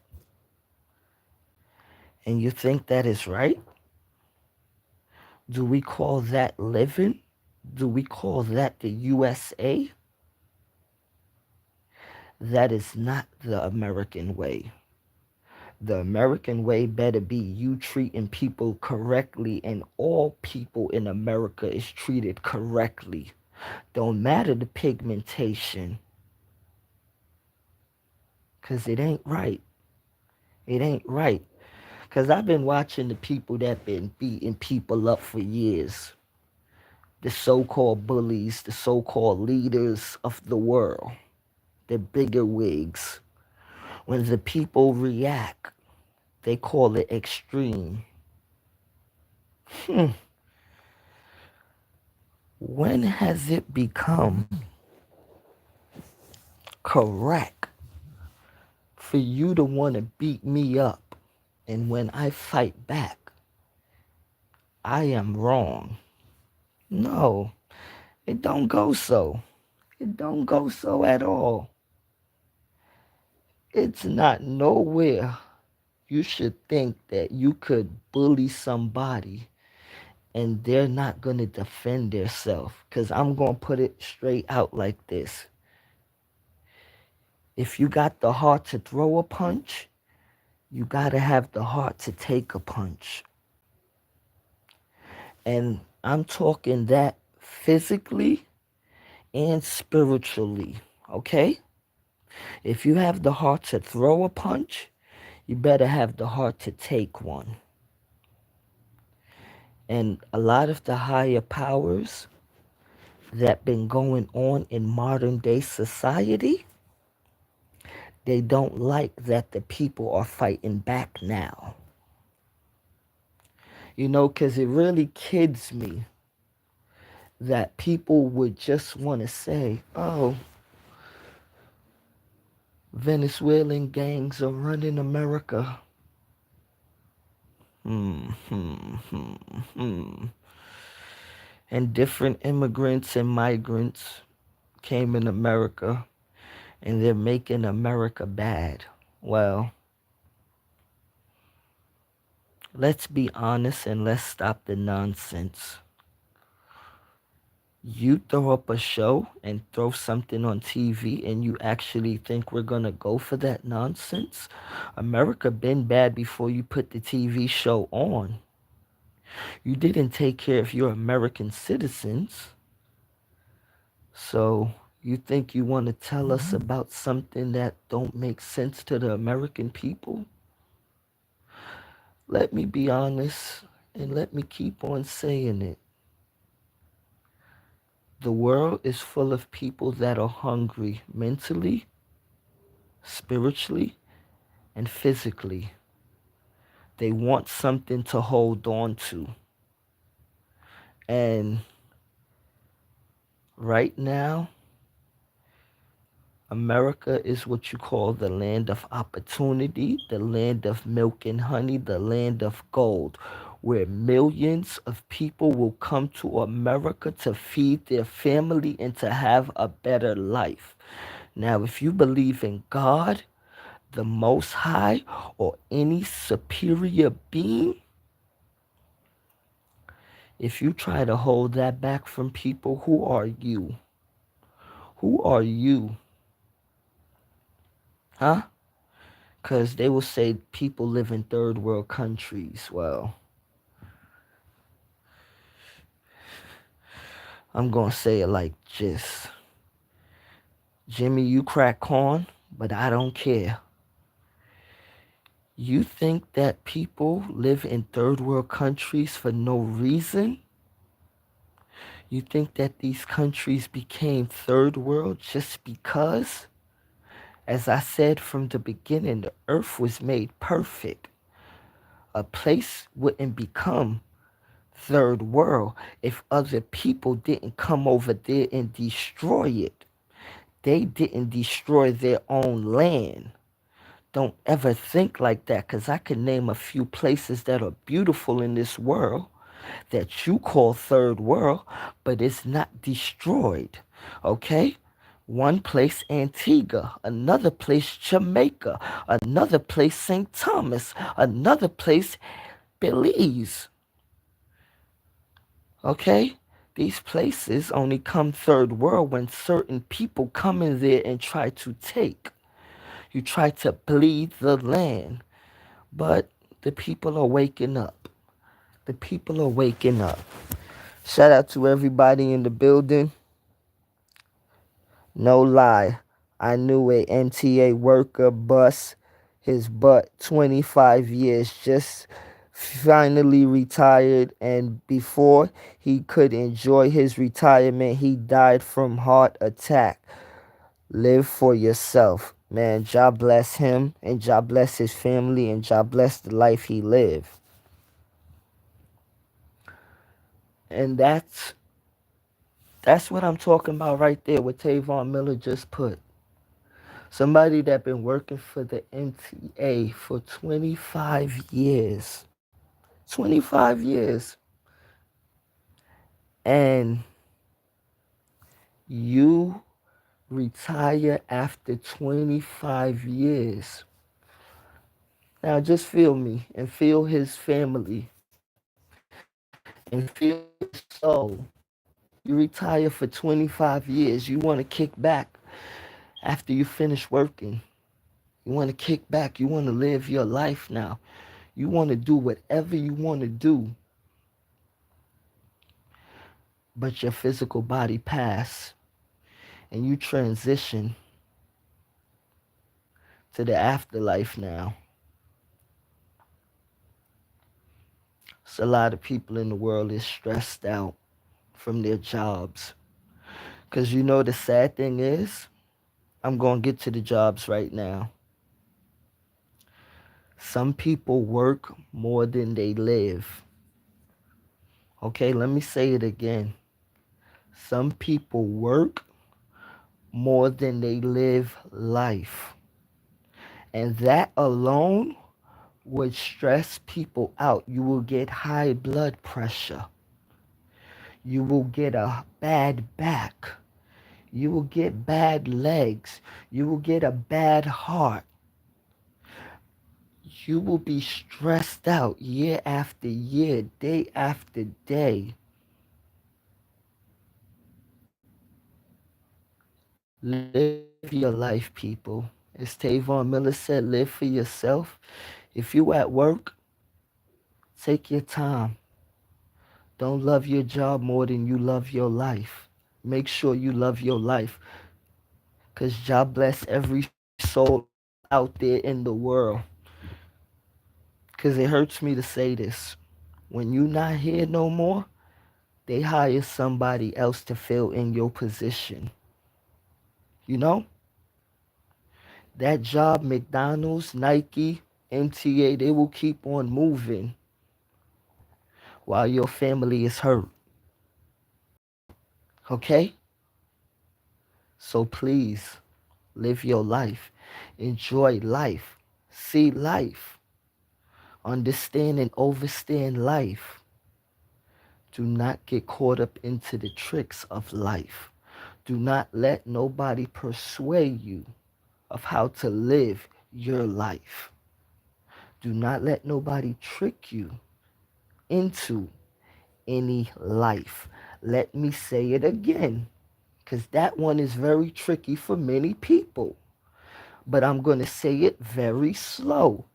And you think that is right? Do we call that living? Do we call that the USA? That is not the American way. The American way better be you treating people correctly, and all people in America is treated correctly. Don't matter the pigmentation, because it ain't right. It ain't right. Because I've been watching the people that been beating people up for years. The so-called bullies, the so-called leaders of the world, the bigger wigs. When the people react, they call it extreme. When has it become correct for you to want to beat me up. And when I fight back, I am wrong. No, it don't go so. It don't go so at all. It's not nowhere you should think that you could bully somebody and they're not going to defend themselves. Because I'm going to put it straight out like this. If you got the heart to throw a punch, you got to have the heart to take a punch. And I'm talking that physically and spiritually, okay? If you have the heart to throw a punch, you better have the heart to take one. And a lot of the higher powers that been going on in modern day society, they don't like that the people are fighting back now. You know, because it really kids me that people would just want to say, oh, Venezuelan gangs are running America. Hmm, hmm, hmm, hmm. And different immigrants and migrants came in America and they're making America bad. Well, let's be honest and let's stop the nonsense. You throw up a show and throw something on TV and you actually think we're going to go for that nonsense? America been bad before you put the TV show on. You didn't take care of your American citizens. So you think you want to tell us about something that don't make sense to the American people? Let me be honest and let me keep on saying it. The world is full of people that are hungry mentally, spiritually, and physically. They want something to hold on to. And right now, America is what you call the land of opportunity, the land of milk and honey, the land of gold, where millions of people will come to America to feed their family and to have a better life. Now, if you believe in God, the Most High, or any superior being, if you try to hold that back from people, who are you? Who are you? Huh? Because they will say people live in third world countries. Well, I'm going to say it like this. Jimmy, you crack corn, but I don't care. You think that people live in third world countries for no reason? You think that these countries became third world just because? As I said from the beginning, the earth was made perfect. A place wouldn't become third world if other people didn't come over there and destroy it. They didn't destroy their own land. Don't ever think like that, because I can name a few places that are beautiful in this world that you call third world, but it's not destroyed. Okay? One place, Antigua. Another place, Jamaica. Another place, St. Thomas. Another place, Belize. Okay? These places only come third world when certain people come in there and try to take. You try to bleed the land. But the people are waking up. The people are waking up. Shout out to everybody in the building. No lie. I knew a NTA worker bust his butt 25 years, just finally retired, and before he could enjoy his retirement, he died from heart attack. Live for yourself. Man, God bless him, and God bless his family, and God bless the life he lived. And that's what I'm talking about right there, what Tavon Miller just put. Somebody that been working for the MTA for 25 years. 25 years. And you retire after 25 years. Now just feel me and feel his family and feel his soul. You retire for 25 years. You want to kick back after you finish working. You want to kick back. You want to live your life now. You want to do whatever you want to do. But your physical body pass and you transition to the afterlife now. So a lot of people in the world is stressed out from their jobs. Because you know the sad thing is, I'm going to get to the jobs right now. Some people work more than they live. Okay, let me say it again. Some people work more than they live life. And that alone would stress people out. You will get high blood pressure. You will get a bad back. You will get bad legs. You will get a bad heart. You will be stressed out year after year, day after day. Live your life, people. As Tavon Miller said, live for yourself. If you at work, take your time. Don't love your job more than you love your life. Make sure you love your life. Because God bless every soul out there in the world. Because it hurts me to say this. When you not here no more, they hire somebody else to fill in your position. You know? That job, McDonald's, Nike, MTA, they will keep on moving while your family is hurt. Okay? So please, live your life. Enjoy life. See life. Understand and overstand life. Do not get caught up into the tricks of life. Do not let nobody persuade you of how to live your life. Do not let nobody trick you into any life. Let me say it again, because that one is very tricky for many people. But I'm going to say it very slow.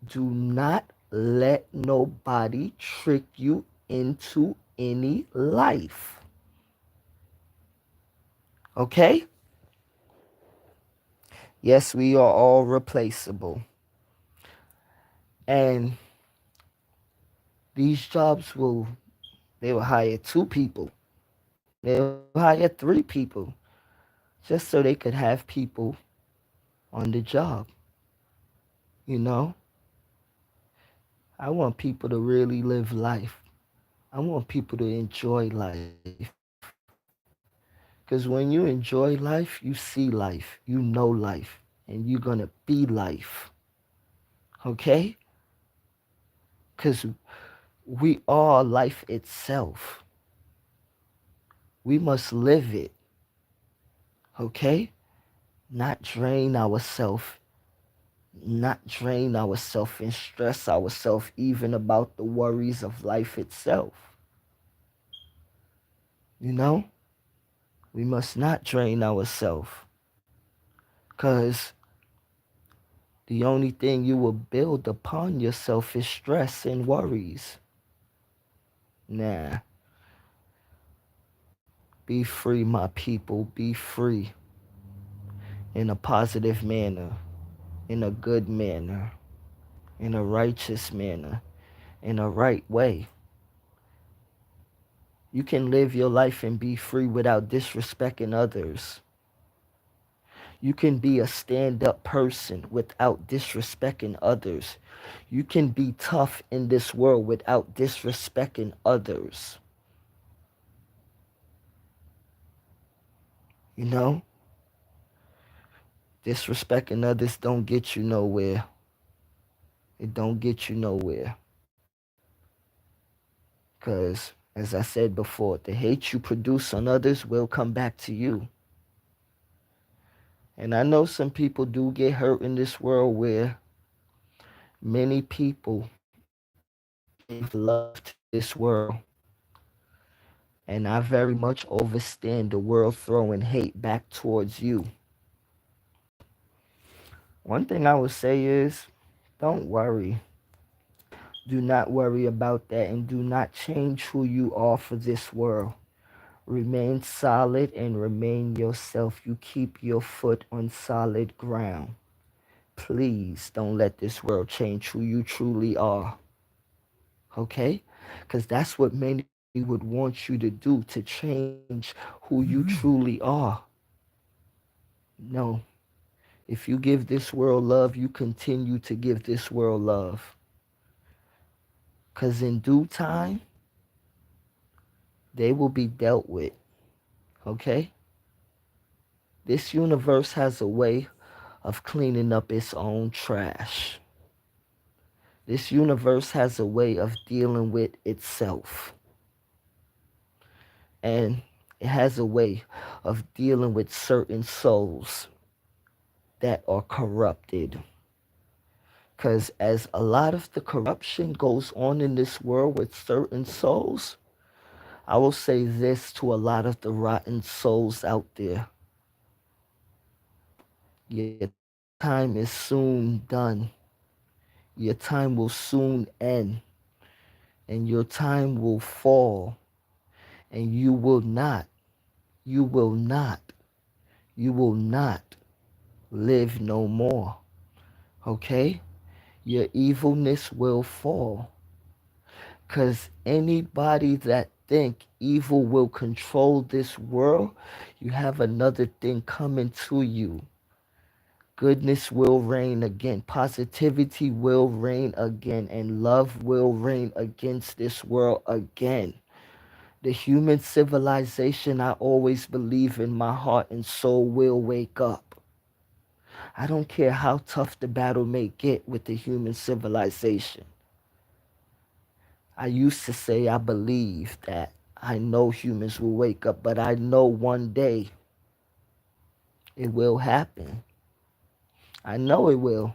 Do not let nobody trick you into any life. Okay? Yes, we are all replaceable. And these jobs they will hire 2 people. They'll hire 3 people just so they could have people on the job. You know? I want people to really live life. I want people to enjoy life. Because when you enjoy life, you see life, you know life, and you're going to be life. Okay? Because we are life itself. We must live it. Okay? Not drain ourselves. Not drain ourselves and stress ourselves even about the worries of life itself. You know? We must not drain ourselves. Because the only thing you will build upon yourself is stress and worries. Nah. Be free, my people. Be free in a positive manner, in a good manner, in a righteous manner, in a right way. You can live your life and be free without disrespecting others. You can be a stand-up person without disrespecting others. You can be tough in this world without disrespecting others. You know? Disrespecting others don't get you nowhere. It don't get you nowhere. Because, as I said before, the hate you produce on others will come back to you. And I know some people do get hurt in this world where many people gave love to this world. And I very much understand the world throwing hate back towards you. One thing I would say is don't worry. Do not worry about that and do not change who you are for this world. Remain solid and remain yourself. You keep your foot on solid ground. Please don't let this world change who you truly are. Okay? Because that's what many would want you to do, to change who you truly are. No. If you give this world love, you continue to give this world love. Because in due time, they will be dealt with. Okay? This universe has a way of cleaning up its own trash. This universe has a way of dealing with itself. And it has a way of dealing with certain souls that are corrupted. Because as a lot of the corruption goes on in this world with certain souls, I will say this to a lot of the rotten souls out there. Your time is soon done. Your time will soon end. And your time will fall. And you will not, you will not live no more. Okay? Your evilness will fall. Because anybody that think evil will control this world, you have another thing coming to you. Goodness will reign again. Positivity will reign again. And love will reign against this world again. The human civilization I always believe in my heart and soul will wake up. I don't care how tough the battle may get with the human civilization. I used to say I believe that I know humans will wake up, but I know one day it will happen. I know it will.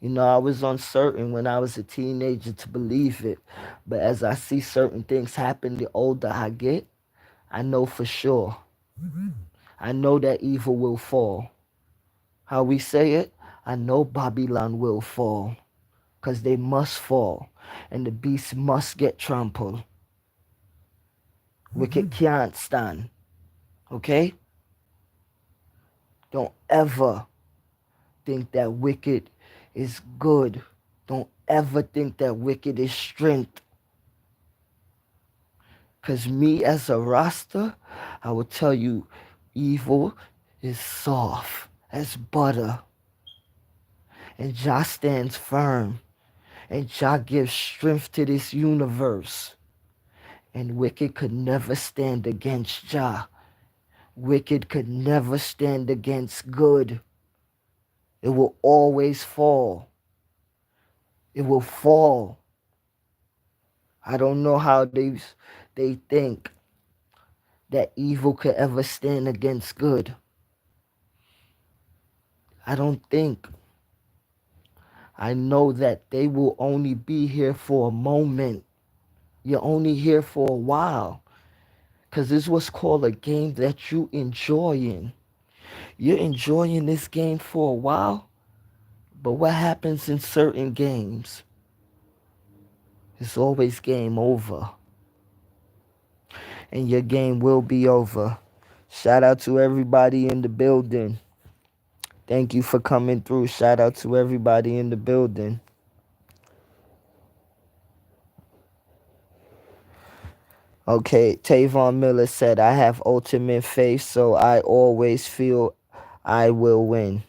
You know, I was uncertain when I was a teenager to believe it, but as I see certain things happen, the older I get, I know for sure. I know that evil will fall. How we say it? I know Babylon will fall. Because they must fall. And the beast must get trampled. Wicked can't stand. Okay? Don't ever think that wicked is good. Don't ever think that wicked is strength. Because me as a Rasta, I will tell you, evil is soft as butter. And Jah stands firm. And Jah gives strength to this universe. And wicked could never stand against Jah. Wicked could never stand against good. It will always fall. It will fall. I don't know how they think that evil could ever stand against good. I don't think. I know that they will only be here for a moment. You're only here for a while. Because this is what's called a game that you enjoying. You're enjoying this game for a while, but what happens in certain games? It's always game over. And your game will be over. Shout out to everybody in the building. Thank you for coming through. Shout out to everybody in the building. Okay, Tavon Miller said, I have ultimate faith, so I always feel I will win.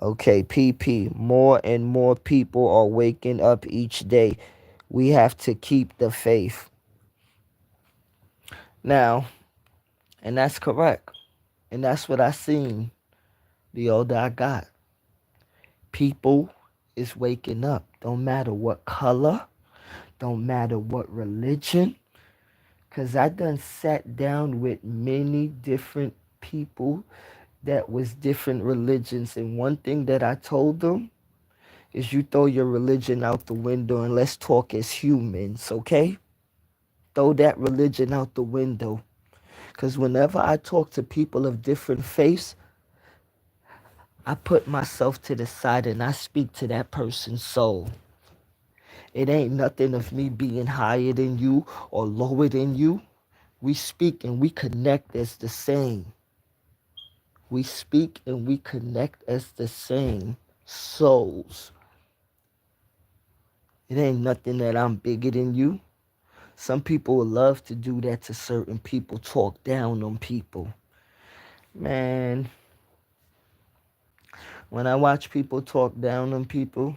Okay, PP, more and more people are waking up each day. We have to keep the faith. Now, and that's correct. And that's what I seen. The older I got, people is waking up. Don't matter what color, don't matter what religion. Cause I done sat down with many different people that was different religions. And one thing that I told them is you throw your religion out the window and let's talk as humans, okay? Throw that religion out the window. Because whenever I talk to people of different faiths, I put myself to the side and I speak to that person's soul. It ain't nothing of me being higher than you or lower than you. We speak and we connect as the same. We speak and we connect as the same souls. It ain't nothing that I'm bigger than you. Some people would love to do that to certain people, talk down on people. Man, when I watch people talk down on people,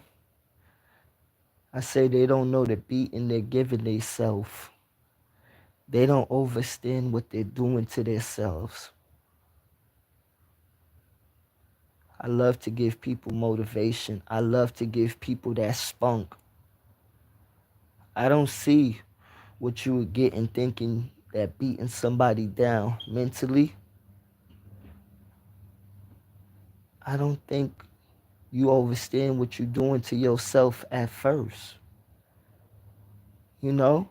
I say they don't know the beating they're giving themselves. They don't understand what they're doing to themselves. I love to give people motivation. I love to give people that spunk. I don't see what you would get in thinking that beating somebody down mentally. I don't think you understand what you're doing to yourself at first. You know?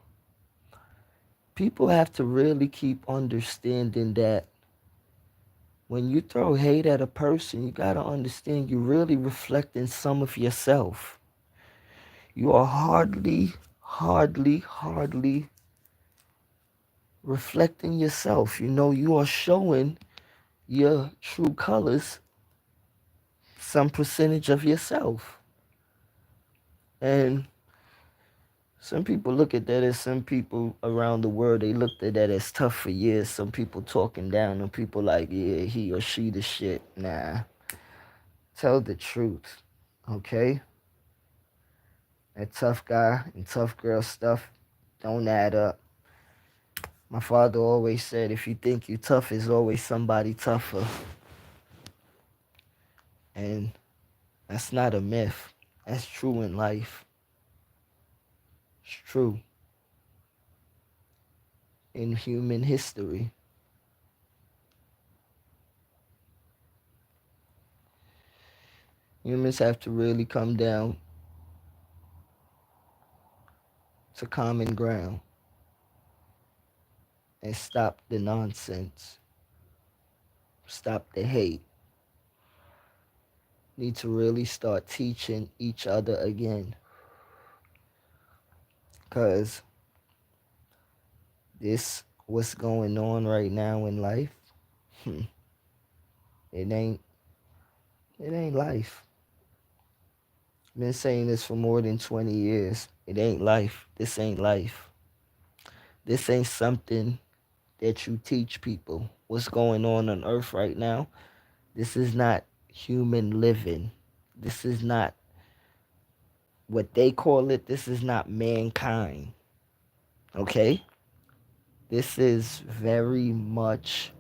People have to really keep understanding that when you throw hate at a person, you got to understand you're really reflecting some of yourself. You are hardly reflecting yourself. You know, you are showing your true colors, some percentage of yourself. And some people look at that as some people around the world, they looked at that as tough for years. Some people talking down on people like, yeah, he or she the shit. Nah, tell the truth, okay? That tough guy and tough girl stuff don't add up. My father always said, if you think you tough, there's always somebody tougher. And that's not a myth. That's true in life. It's true in human history. Humans have to really come down to common ground and stop the nonsense. Stop the hate. Need to really start teaching each other again. Because this, what's going on right now in life, it ain't life. Been saying this for more than 20 years. It ain't life. This ain't life. This ain't something that you teach people. What's going on earth right now, this is not human living. This is not what they call it. This is not mankind. Okay? This is very much,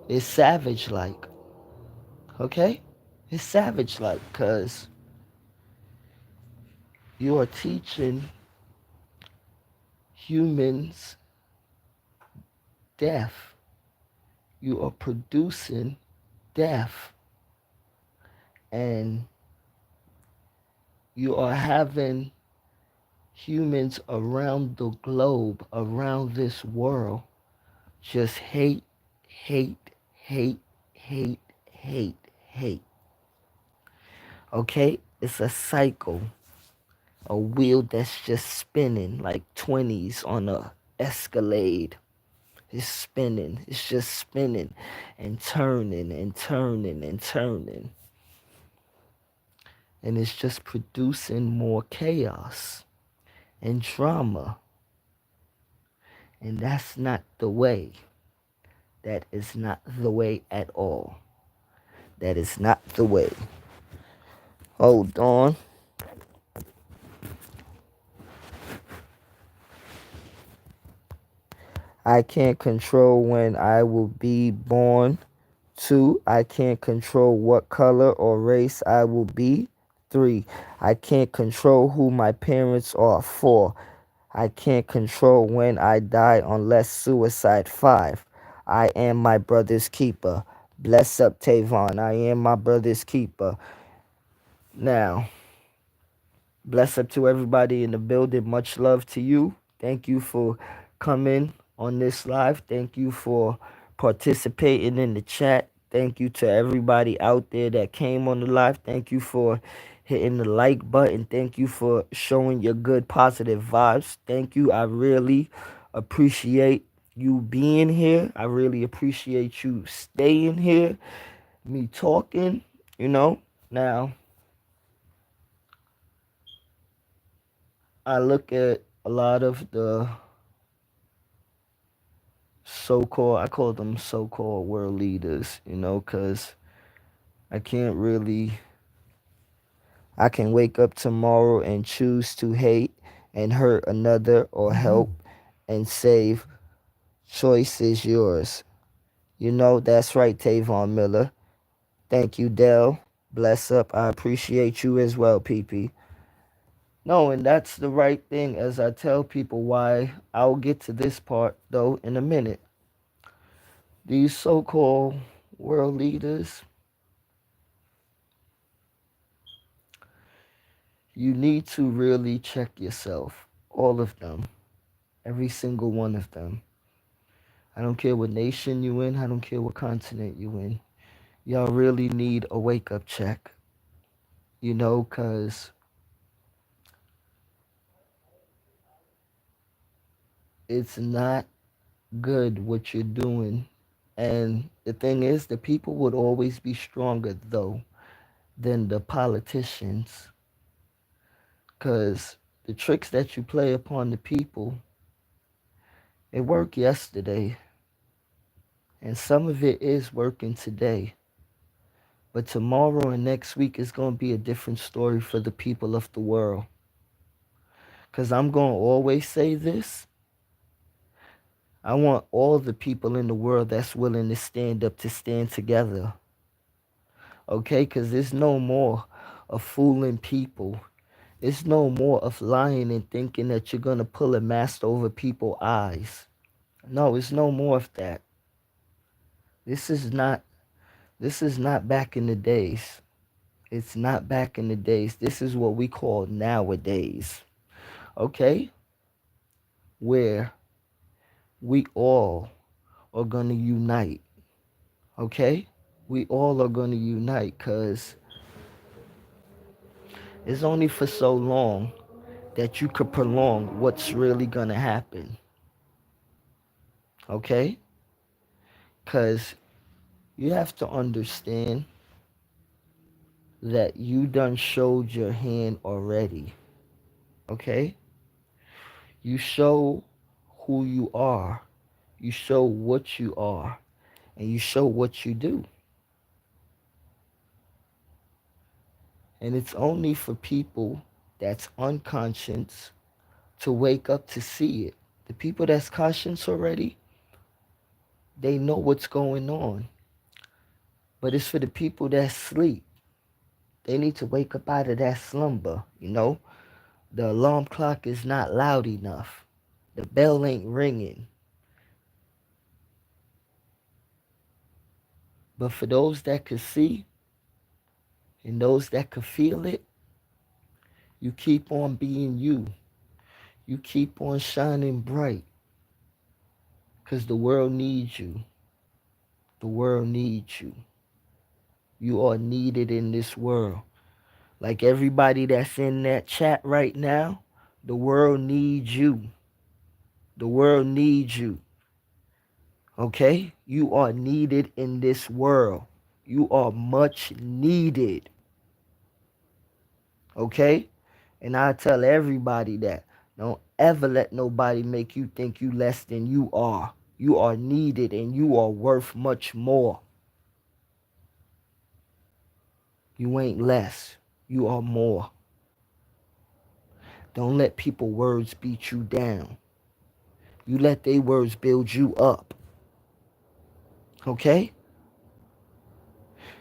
it's savage like. Okay? It's savage like because you are teaching humans death. You are producing death. And you are having humans around the globe, around this world, just hate, hate, hate, hate, hate, hate. Okay? It's a cycle, a wheel that's just spinning like 20s on a escalade. It's spinning. It's just spinning and turning and turning and turning. And it's just producing more chaos and drama. And that's not the way. That is not the way at all. That is not the way. Hold on. I can't control when I will be born. 2, I can't control what color or race I will be. 3, I can't control who my parents are. 4, I can't control when I die unless suicide. 5, I am my brother's keeper. Bless up, Tavon. I am my brother's keeper. Now, bless up to everybody in the building. Much love to you. Thank you for coming on this live. Thank you for participating in the chat. Thank you to everybody out there that came on the live. Thank you for hitting the like button. Thank you for showing your good positive vibes. Thank you. I really appreciate you being here. I really appreciate you staying here, me talking, you know. Now, I look at a lot of the so-called, I call them so-called world leaders, you know, because I can't really, I can wake up tomorrow and choose to hate and hurt another or help and save. Choice is yours. You know, that's right, Tavon Miller. Thank you, Dell. Bless up. I appreciate you as well, PP. No, and that's the right thing as I tell people why. I'll get to this part, though, in a minute. These so-called world leaders, you need to really check yourself. All of them. Every single one of them. I don't care what nation you in. I don't care what continent you in. Y'all really need a wake-up check. You know, because it's not good what you're doing. And the thing is, the people would always be stronger, though, than the politicians. Because the tricks that you play upon the people, it worked yesterday. And some of it is working today. But tomorrow and next week is going to be a different story for the people of the world. Because I'm going to always say this. I want all the people in the world that's willing to stand up to stand together. Okay? Because there's no more of fooling people. It's no more of lying and thinking that you're going to pull a mask over people's eyes. No, it's no more of that. This is not back in the days. It's not back in the days. This is what we call nowadays. Okay? Where we all are going to unite. Okay? We all are going to unite because it's only for so long that you could prolong what's really going to happen. Okay? Because you have to understand that you done showed your hand already. Okay? You show who you are. You show what you are. And you show what you do. And it's only for people that's unconscious to wake up to see it. The people that's conscious already, they know what's going on. But it's for the people that sleep. They need to wake up out of that slumber, you know? The alarm clock is not loud enough. The bell ain't ringing. But for those that could see and those that could feel it, you keep on being you. You keep on shining bright. Because the world needs you. The world needs you. You are needed in this world. Like everybody that's in that chat right now, the world needs you. The world needs you. Okay? You are needed in this world. You are much needed. Okay? And I tell everybody that. Don't ever let nobody make you think you less than you are. You are needed and you are worth much more. You ain't less. You are more. Don't let people words beat you down. You let their words build you up. Okay?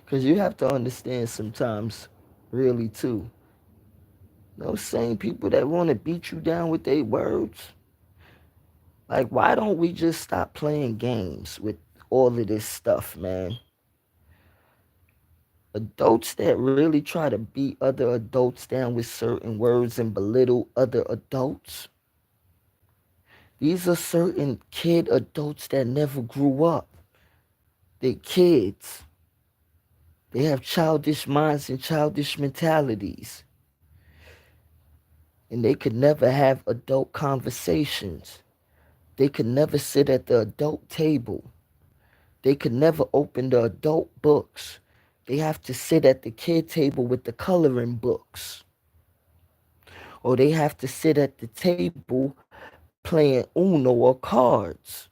Because you have to understand sometimes, really, too. Those same people that want to beat you down with their words, like, why don't we just stop playing games with all of this stuff, man? Adults that really try to beat other adults down with certain words and belittle other adults, these are certain kid adults that never grew up. They're kids. They have childish minds and childish mentalities. And they could never have adult conversations. They could never sit at the adult table. They could never open the adult books. They have to sit at the kid table with the coloring books. Or they have to sit at the table playing Uno or cards.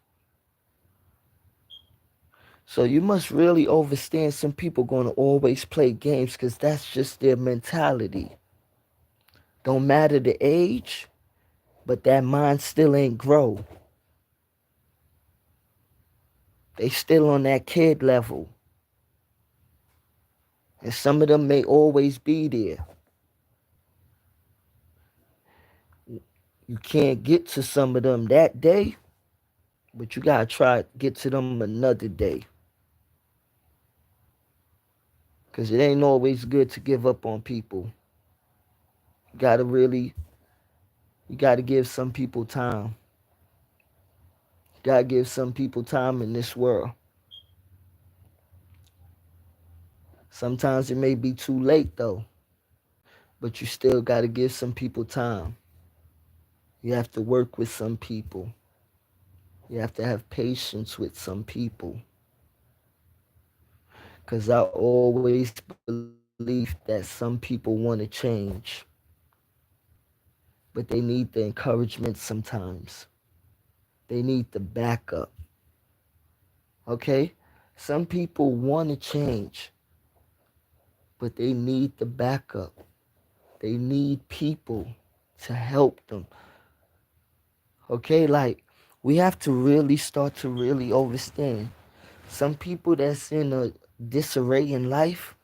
So you must really understand some people going to always play games because that's just their mentality. Don't matter the age, but that mind still ain't grow. They still on that kid level. And some of them may always be there. You can't get to some of them that day, but you gotta try to get to them another day. Cause it ain't always good to give up on people. You gotta really, you gotta give some people time. You gotta give some people time in this world. Sometimes it may be too late though, but you still gotta give some people time. You have to work with some people. You have to have patience with some people. Because I always believe that some people want to change, but they need the encouragement sometimes. They need the backup. Okay? Some people want to change, but they need the backup. They need people to help them. Okay? Like, we have to really start to really understand. Some people that's in a disarray in life,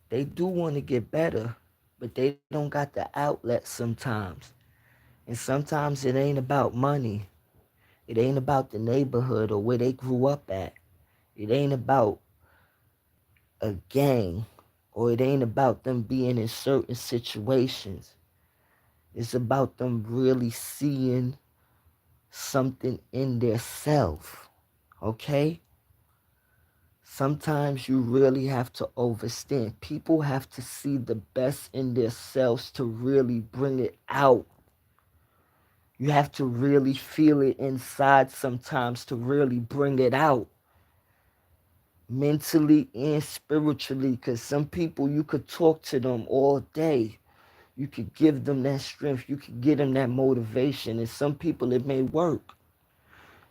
they do want to get better, but they don't got the outlet sometimes. And sometimes it ain't about money. It ain't about the neighborhood or where they grew up at. It ain't about a gang or it ain't about them being in certain situations. It's about them really seeing something in their self. Okay? Sometimes you really have to understand. People have to see the best in themselves to really bring it out. You have to really feel it inside sometimes to really bring it out. Mentally and spiritually, because some people you could talk to them all day. You could give them that strength. You could give them that motivation. And some people it may work.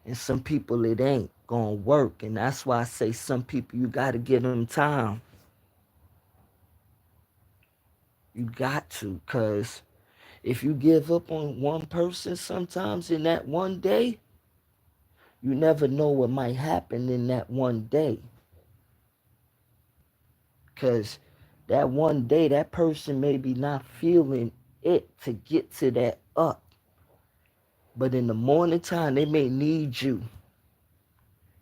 And some people it ain't gonna work. And that's why I say some people you gotta give them time. You got to, because if you give up on one person sometimes in that one day, you never know what might happen in that one day. Because that one day, that person may be not feeling it to get to that up. But in the morning time, they may need you.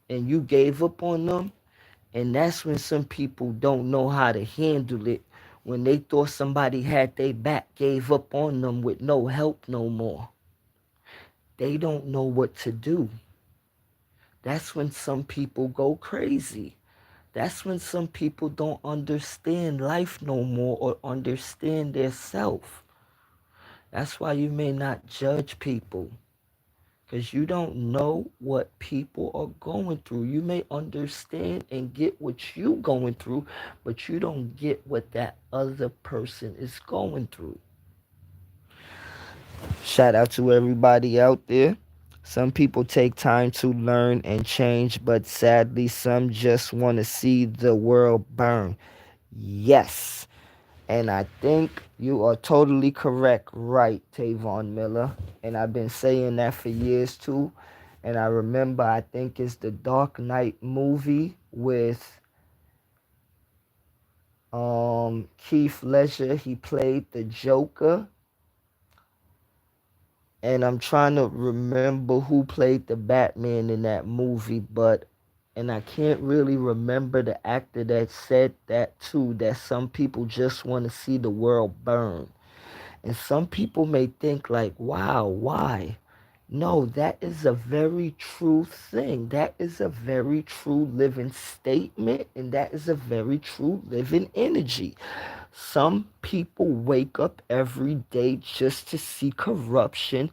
And you gave up on them. And that's when some people don't know how to handle it. When they thought somebody had their back, gave up on them with no help no more. They don't know what to do. That's when some people go crazy. That's when some people don't understand life no more or understand their self. That's why you may not judge people. Because you don't know what people are going through. You may understand and get what you going through, but you don't get what that other person is going through. Shout out to everybody out there. Some people take time to learn and change, but sadly, some just want to see the world burn. Yes. And I think you are totally correct, right, Tavon Miller. And I've been saying that for years too. And I remember, I think it's the Dark Knight movie with Keith Ledger, he played the Joker, and I'm trying to remember who played the Batman in that movie, but and I can't really remember the actor that said that too, that some people just want to see the world burn. And some people may think like, wow, why? No, that is a very true thing. That is a very true living statement, and that is a very true living energy. Some people wake up every day just to see corruption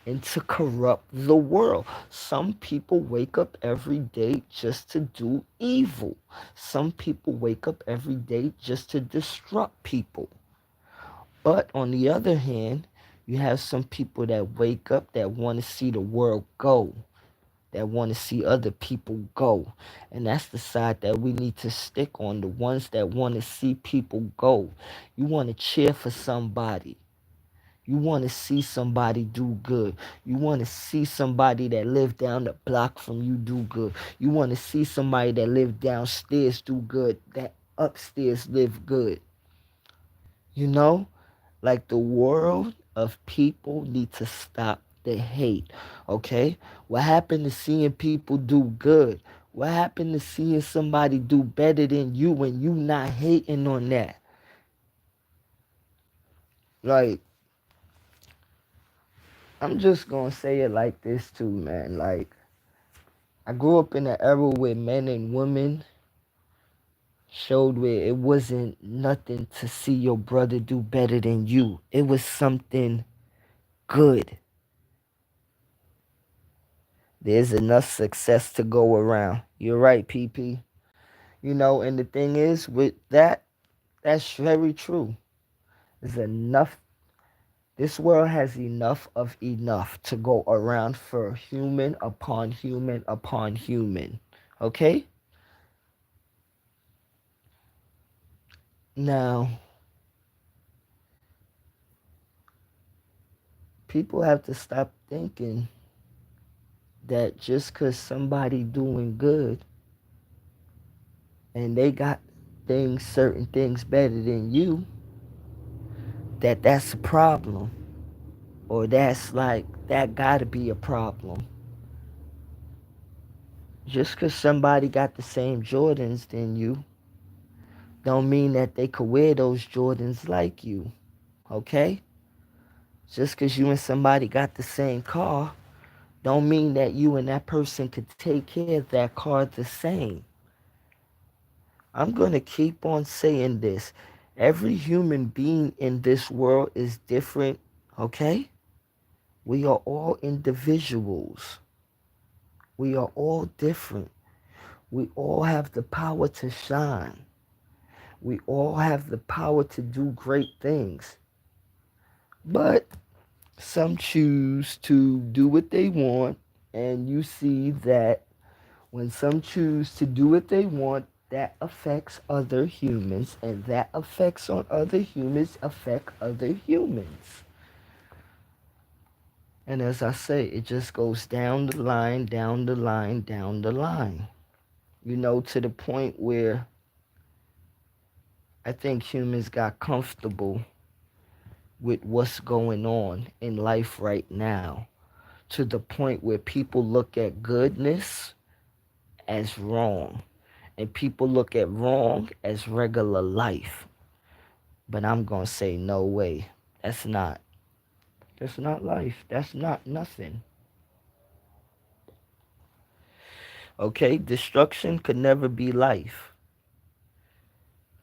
and to corrupt the world. Some people wake up every day just to do evil. Some people wake up every day just to disrupt people. But on the other hand, you have some people that wake up that want to see the world go, that want to see other people go. And that's the side that we need to stick on, the ones that want to see people go. You want to cheer for somebody. You want to see somebody do good. You want to see somebody that live down the block from you do good. You want to see somebody that live downstairs do good, that upstairs live good. You know? Like the world of people need to stop the hate. Okay? What happened to seeing people do good? What happened to seeing somebody do better than you when you not hating on that? Like, I'm just gonna say it like this too, man. Like, I grew up in an era where men and women showed where it wasn't nothing to see your brother do better than you. It was something good. There's enough success to go around. You're right, PP. You know, and the thing is, with that, that's very true. There's enough, this world has enough of enough to go around for human upon human upon human. Okay? Now, people have to stop thinking that just because somebody doing good and they got things, certain things better than you, that that's a problem. Or that's like, that gotta be a problem. Just because somebody got the same Jordans than you, don't mean that they could wear those Jordans like you. Okay? Just because you and somebody got the same car, don't mean that you and that person could take care of that car the same. I'm going to keep on saying this. Every human being in this world is different. Okay? We are all individuals. We are all different. We all have the power to shine. We all have the power to do great things. But some choose to do what they want, and you see that when some choose to do what they want, that affects other humans, and that affects on other humans affect other humans. And as I say, it just goes down the line, down the line, down the line. You know, to the point where I think humans got comfortable with what's going on in life right now, to the point where people look at goodness as wrong and people look at wrong as regular life. But I'm going to say no way. That's not. That's not life. That's not nothing. Okay? Destruction could never be life.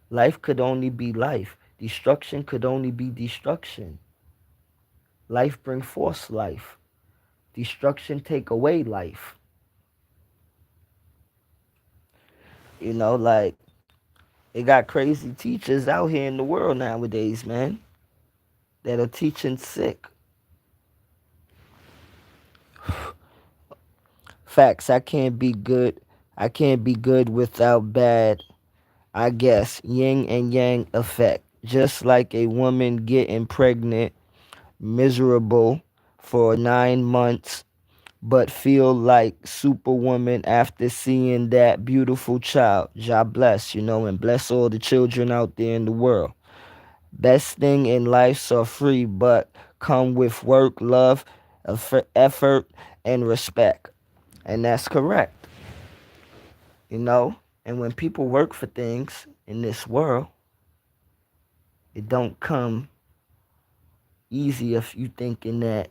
Life could only be life. Destruction could only be destruction. Life bring forth life. Destruction take away life. You know, like, they got crazy teachers out here in the world nowadays, man, that are teaching sick. Facts, I can't be good. I can't be good without bad. I guess yin and yang effect. Just like a woman getting pregnant, miserable for 9 months, but feel like superwoman after seeing that beautiful child. God bless, and bless all the children out there in the world. Best thing in life are free, but come with work, love, effort, and respect. And that's correct, you know. And when people work for things in this world, it don't come easy if you thinking that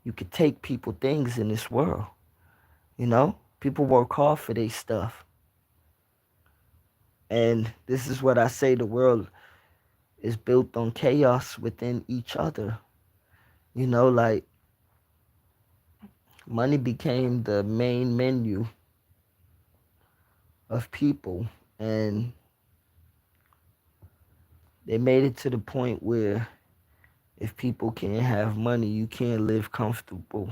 you could take people things in this world. People work hard for their stuff. And this is what I say, the world is built on chaos within each other. Like money became the main menu of people, and they made it to the point where if people can't have money, you can't live comfortable,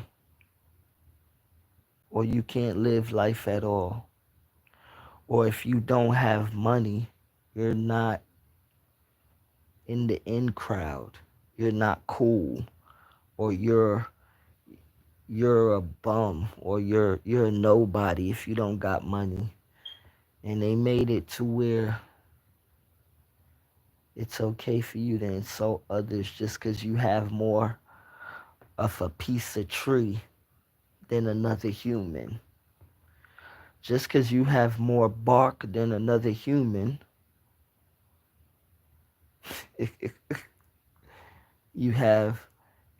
or you can't live life at all. Or if you don't have money, you're not in the in crowd. You're not cool, or you're a bum, or you're a nobody if you don't got money. And they made it to where it's okay for you to insult others just because you have more of a piece of tree than another human. Just because you have more bark than another human, you have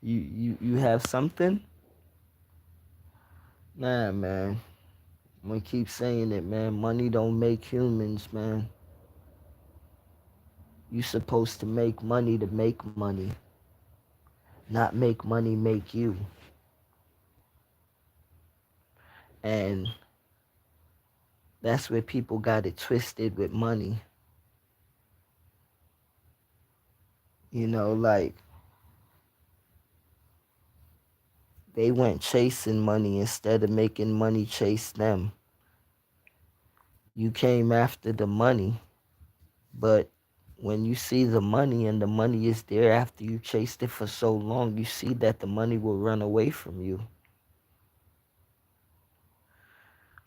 you have something. Nah, man. I'm gonna keep saying it, man. Money don't make humans, man. You supposed to make money to make money, not make money make you. And that's where people got it twisted with money. Like they went chasing money instead of making money chase them. You came after the money, but when you see the money and the money is there after you chased it for so long, you see that the money will run away from you.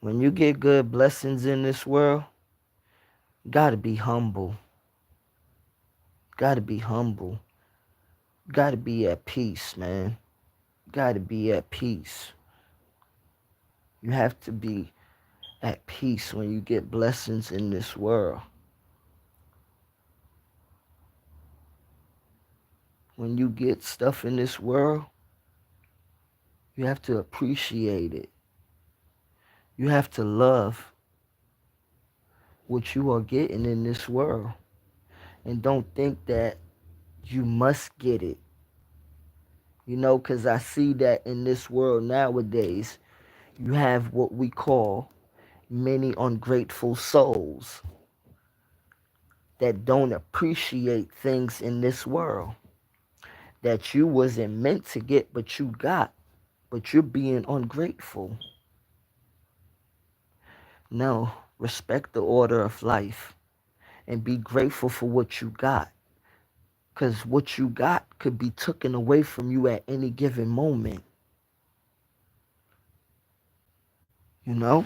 When you get good blessings in this world, you gotta be humble. Gotta be humble. Gotta be at peace, man. Gotta be at peace. You have to be at peace when you get blessings in this world. When you get stuff in this world, you have to appreciate it. You have to love what you are getting in this world. And don't think that you must get it. Because I see that in this world nowadays, you have what we call many ungrateful souls that don't appreciate things in this world that you wasn't meant to get, but you got, but you're being ungrateful. No, respect the order of life and be grateful for what you got, because what you got could be taken away from you at any given moment. you know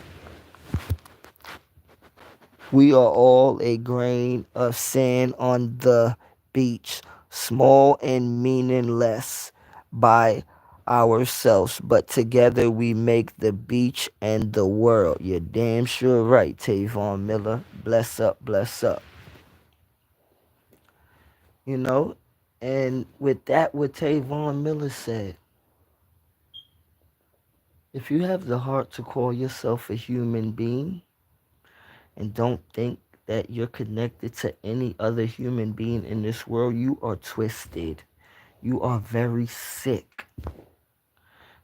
We are all a grain of sand on the beach, small and meaningless by ourselves, but together we make the beach and the world. You're damn sure right, Tavon Miller. Bless up, bless up. You know, and with that, what Tavon Miller said, if you have the heart to call yourself a human being, and don't think that you're connected to any other human being in this world, you are twisted. You are very sick.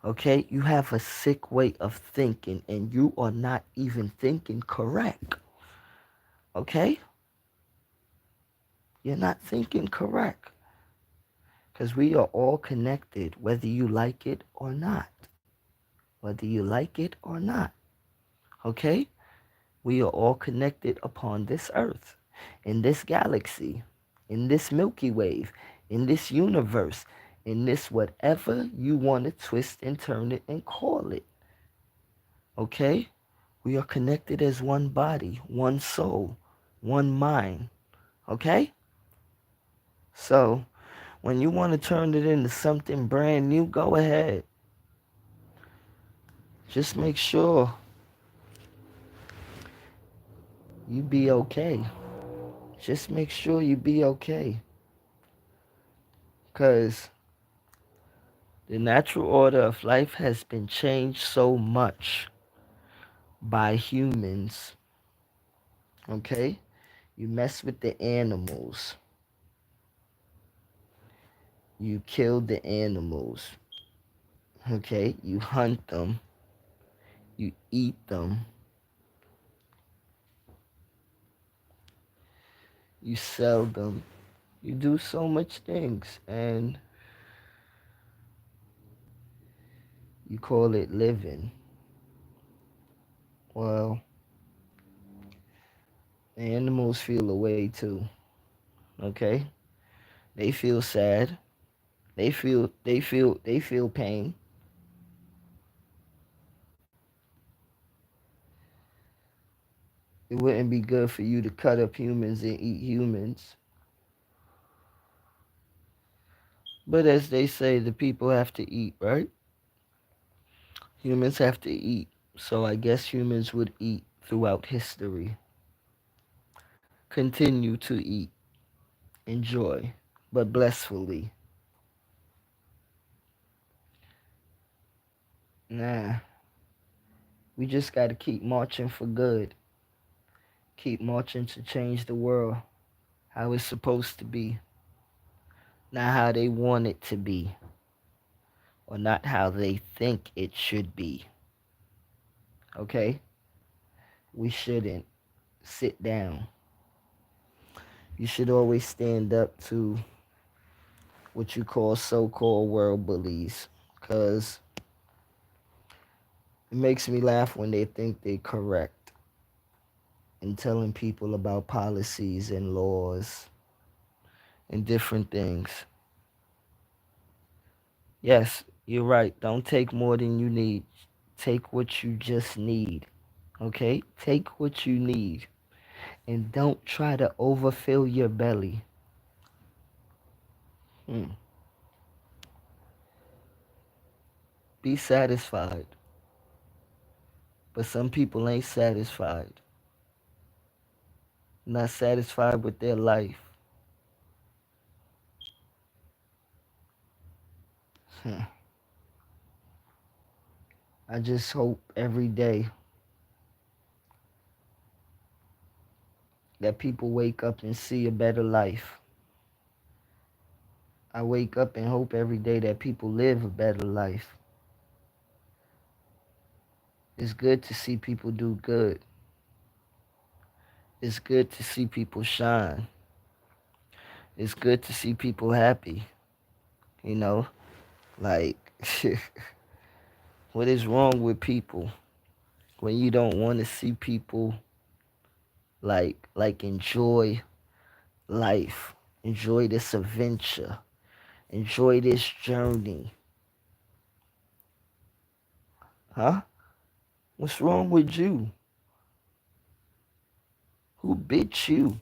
Okay? You have a sick way of thinking, and you are not even thinking correct. Okay? You're not thinking correct. Because we are all connected, whether you like it or not. Whether you like it or not. Okay? We are all connected upon this earth, in this galaxy, in this Milky Way, in this universe, in this whatever you want to twist and turn it and call it. Okay? We are connected as one body, one soul, one mind. Okay? So, when you want to turn it into something brand new, go ahead. Just make sure you be okay. Just make sure you be okay. Because the natural order of life has been changed so much by humans. Okay? You mess with the animals. You kill the animals. Okay? You hunt them. You eat them. You sell them. You do so much things. And you call it living. Well, the animals feel away too. Okay? They feel sad. They feel pain. It wouldn't be good for you to cut up humans and eat humans. But as they say, the people have to eat, right? Humans have to eat. So I guess humans would eat throughout history. Continue to eat. Enjoy. But blissfully. Nah. We just gotta keep marching for good. Keep marching to change the world how it's supposed to be. Not how they want it to be. Or not how they think it should be. Okay? We shouldn't sit down. You should always stand up to what you call so-called world bullies. Because it makes me laugh when they think they're correct in telling people about policies and laws and different things. Yes, you're right. Don't take more than you need. Take what you just need. Okay? Take what you need. And don't try to overfill your belly. Hmm. Be satisfied. But some people ain't satisfied. Not satisfied with their life. I just hope every day that people wake up and see a better life. I wake up and hope every day that people live a better life. It's good to see people do good. It's good to see people shine. It's good to see people happy. You know, like, what is wrong with people when you don't want to see people like enjoy life, enjoy this adventure, enjoy this journey? Huh? What's wrong with you? Who bit you?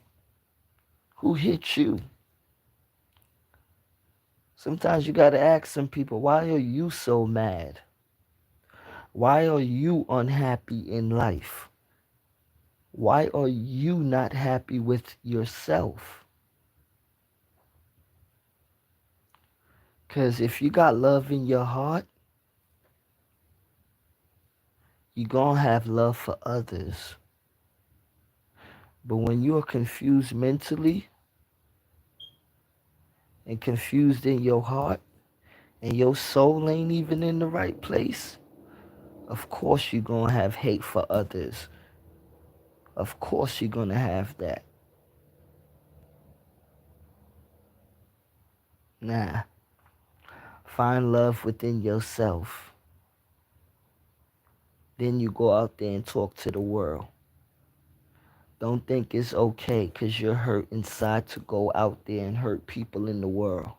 Who hit you? Sometimes you gotta ask some people, why are you so mad? Why are you unhappy in life? Why are you not happy with yourself? Because if you got love in your heart, you're gonna have love for others. But when you're confused mentally and confused in your heart and your soul ain't even in the right place, of course you're gonna have hate for others. Of course you're gonna have that. Nah. Find love within yourself. Then you go out there and talk to the world. Don't think it's okay because you're hurt inside to go out there and hurt people in the world.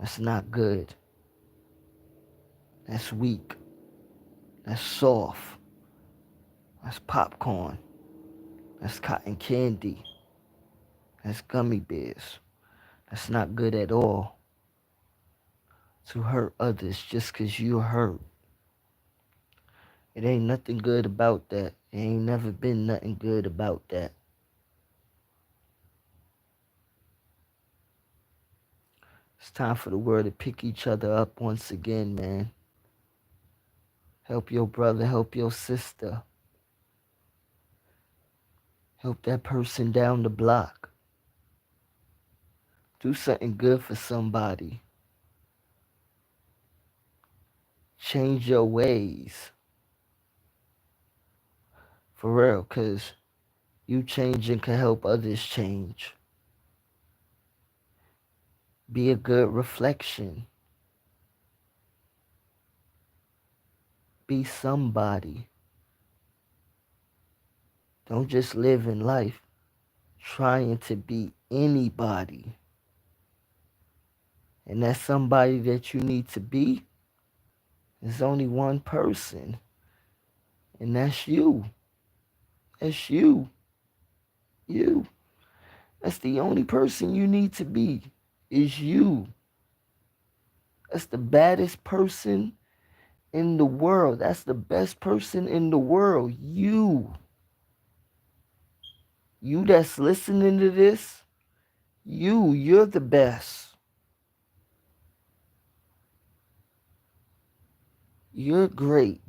That's not good. That's weak. That's soft. That's popcorn. That's cotton candy. That's gummy bears. That's not good at all to hurt others just 'cause you're hurt. It ain't nothing good about that. It ain't never been nothing good about that. It's time for the world to pick each other up once again, man. Help your brother, help your sister. Help that person down the block. Do something good for somebody. Change your ways. For real, 'cause you changing can help others change. Be a good reflection. Be somebody. Don't just live in life trying to be anybody. And that somebody that you need to be is only one person. And that's you. That's you. You. That's the only person you need to be. Is you. That's the baddest person in the world. That's the best person in the world. You. You that's listening to this, you're the best. You're great.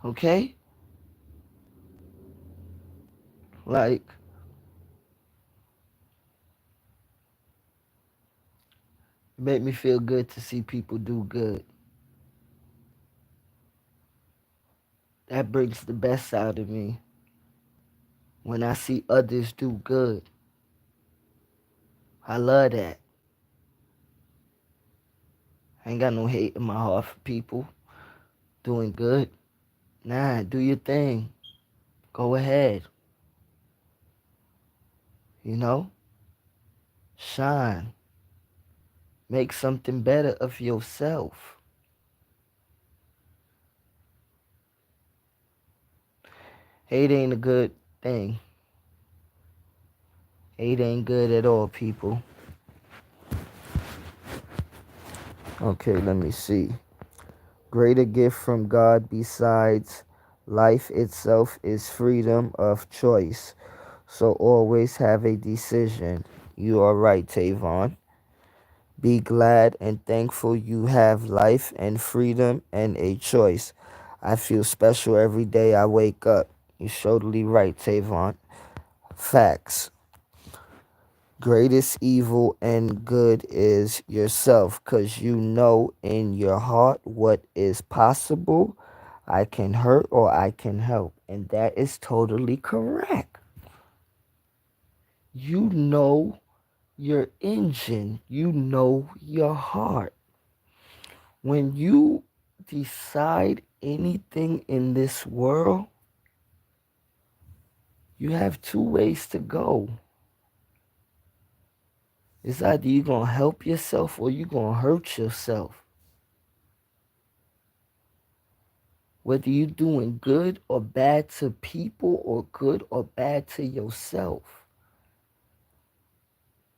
Okay? Like, it made me feel good to see people do good. That brings the best out of me. When I see others do good, I love that. I ain't got no hate in my heart for people doing good. Nah, do your thing. Go ahead. You know? Shine. Make something better of yourself. Hate ain't a good thing. Hate ain't good at all, people. Okay, let me see. Greater gift from God besides life itself is freedom of choice. So always have a decision. You are right, Tavon. Be glad and thankful you have life and freedom and a choice. I feel special every day I wake up. You're totally right, Tavon. Facts. Greatest evil and good is yourself, because you know in your heart what is possible. I can hurt or I can help. And that is totally correct. You know your engine. You know your heart. When you decide anything in this world, you have two ways to go. It's either you're going to help yourself or you're going to hurt yourself. Whether you're doing good or bad to people or good or bad to yourself.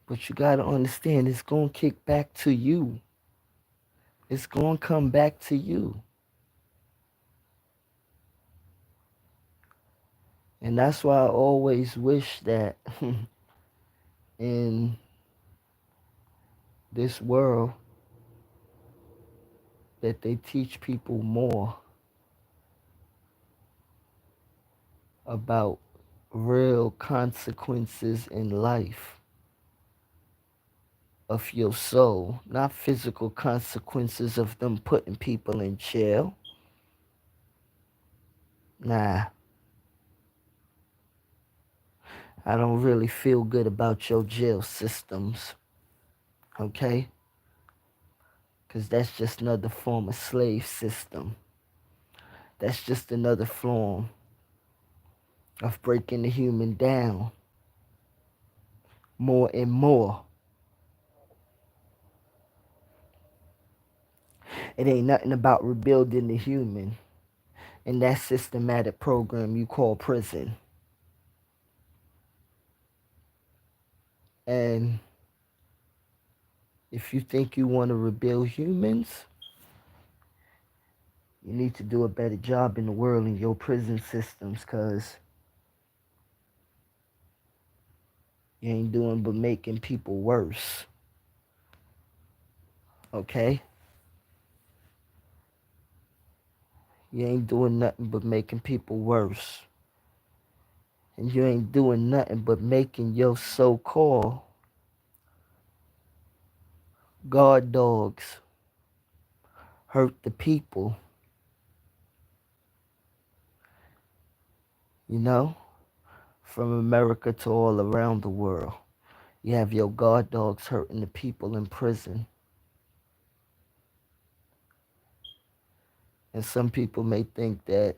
But you got to understand, it's going to kick back to you. It's going to come back to you. And that's why I always wish that in this world that they teach people more about real consequences in life of your soul, not physical consequences of them putting people in jail. Nah, I don't really feel good about your jail systems, okay? Because that's just another form of slave system. That's just another form of breaking the human down more and more. It ain't nothing about rebuilding the human in that systematic program you call prison. And if you think you want to rebuild humans, you need to do a better job in the world in your prison systems, because you ain't doing but making people worse. Okay? You ain't doing nothing but making people worse. And you ain't doing nothing but making your so-called guard dogs hurt the people. You know? From America to all around the world. You have your guard dogs hurting the people in prison. And some people may think that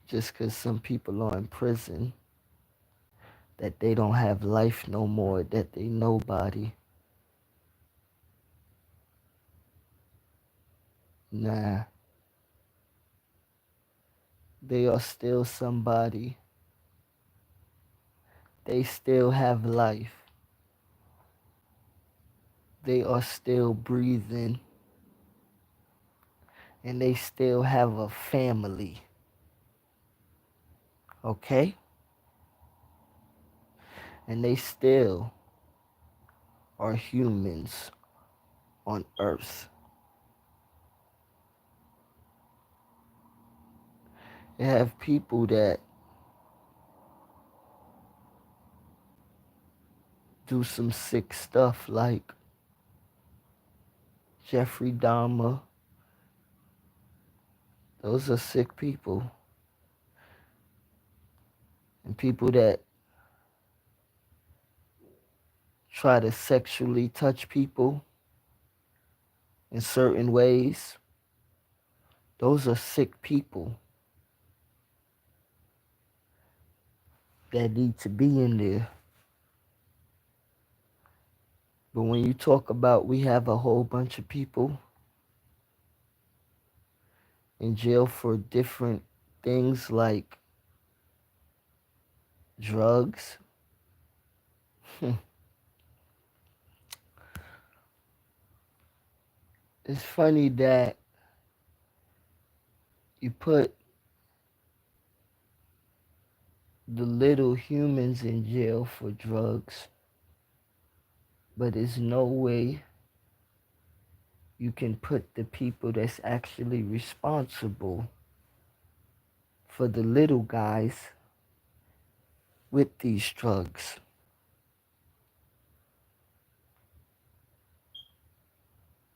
just because some people are in prison, that they don't have life no more, that they nobody. Nah. They are still somebody. They still have life. They are still breathing. And they still have a family. Okay? And they still are humans on Earth. You have people that do some sick stuff like Jeffrey Dahmer. Those are sick people. And people that try to sexually touch people in certain ways. Those are sick people that need to be in there. But when you talk about we have a whole bunch of people in jail for different things like drugs, it's funny that you put the little humans in jail for drugs, but there's no way you can put the people that's actually responsible for the little guys with these drugs.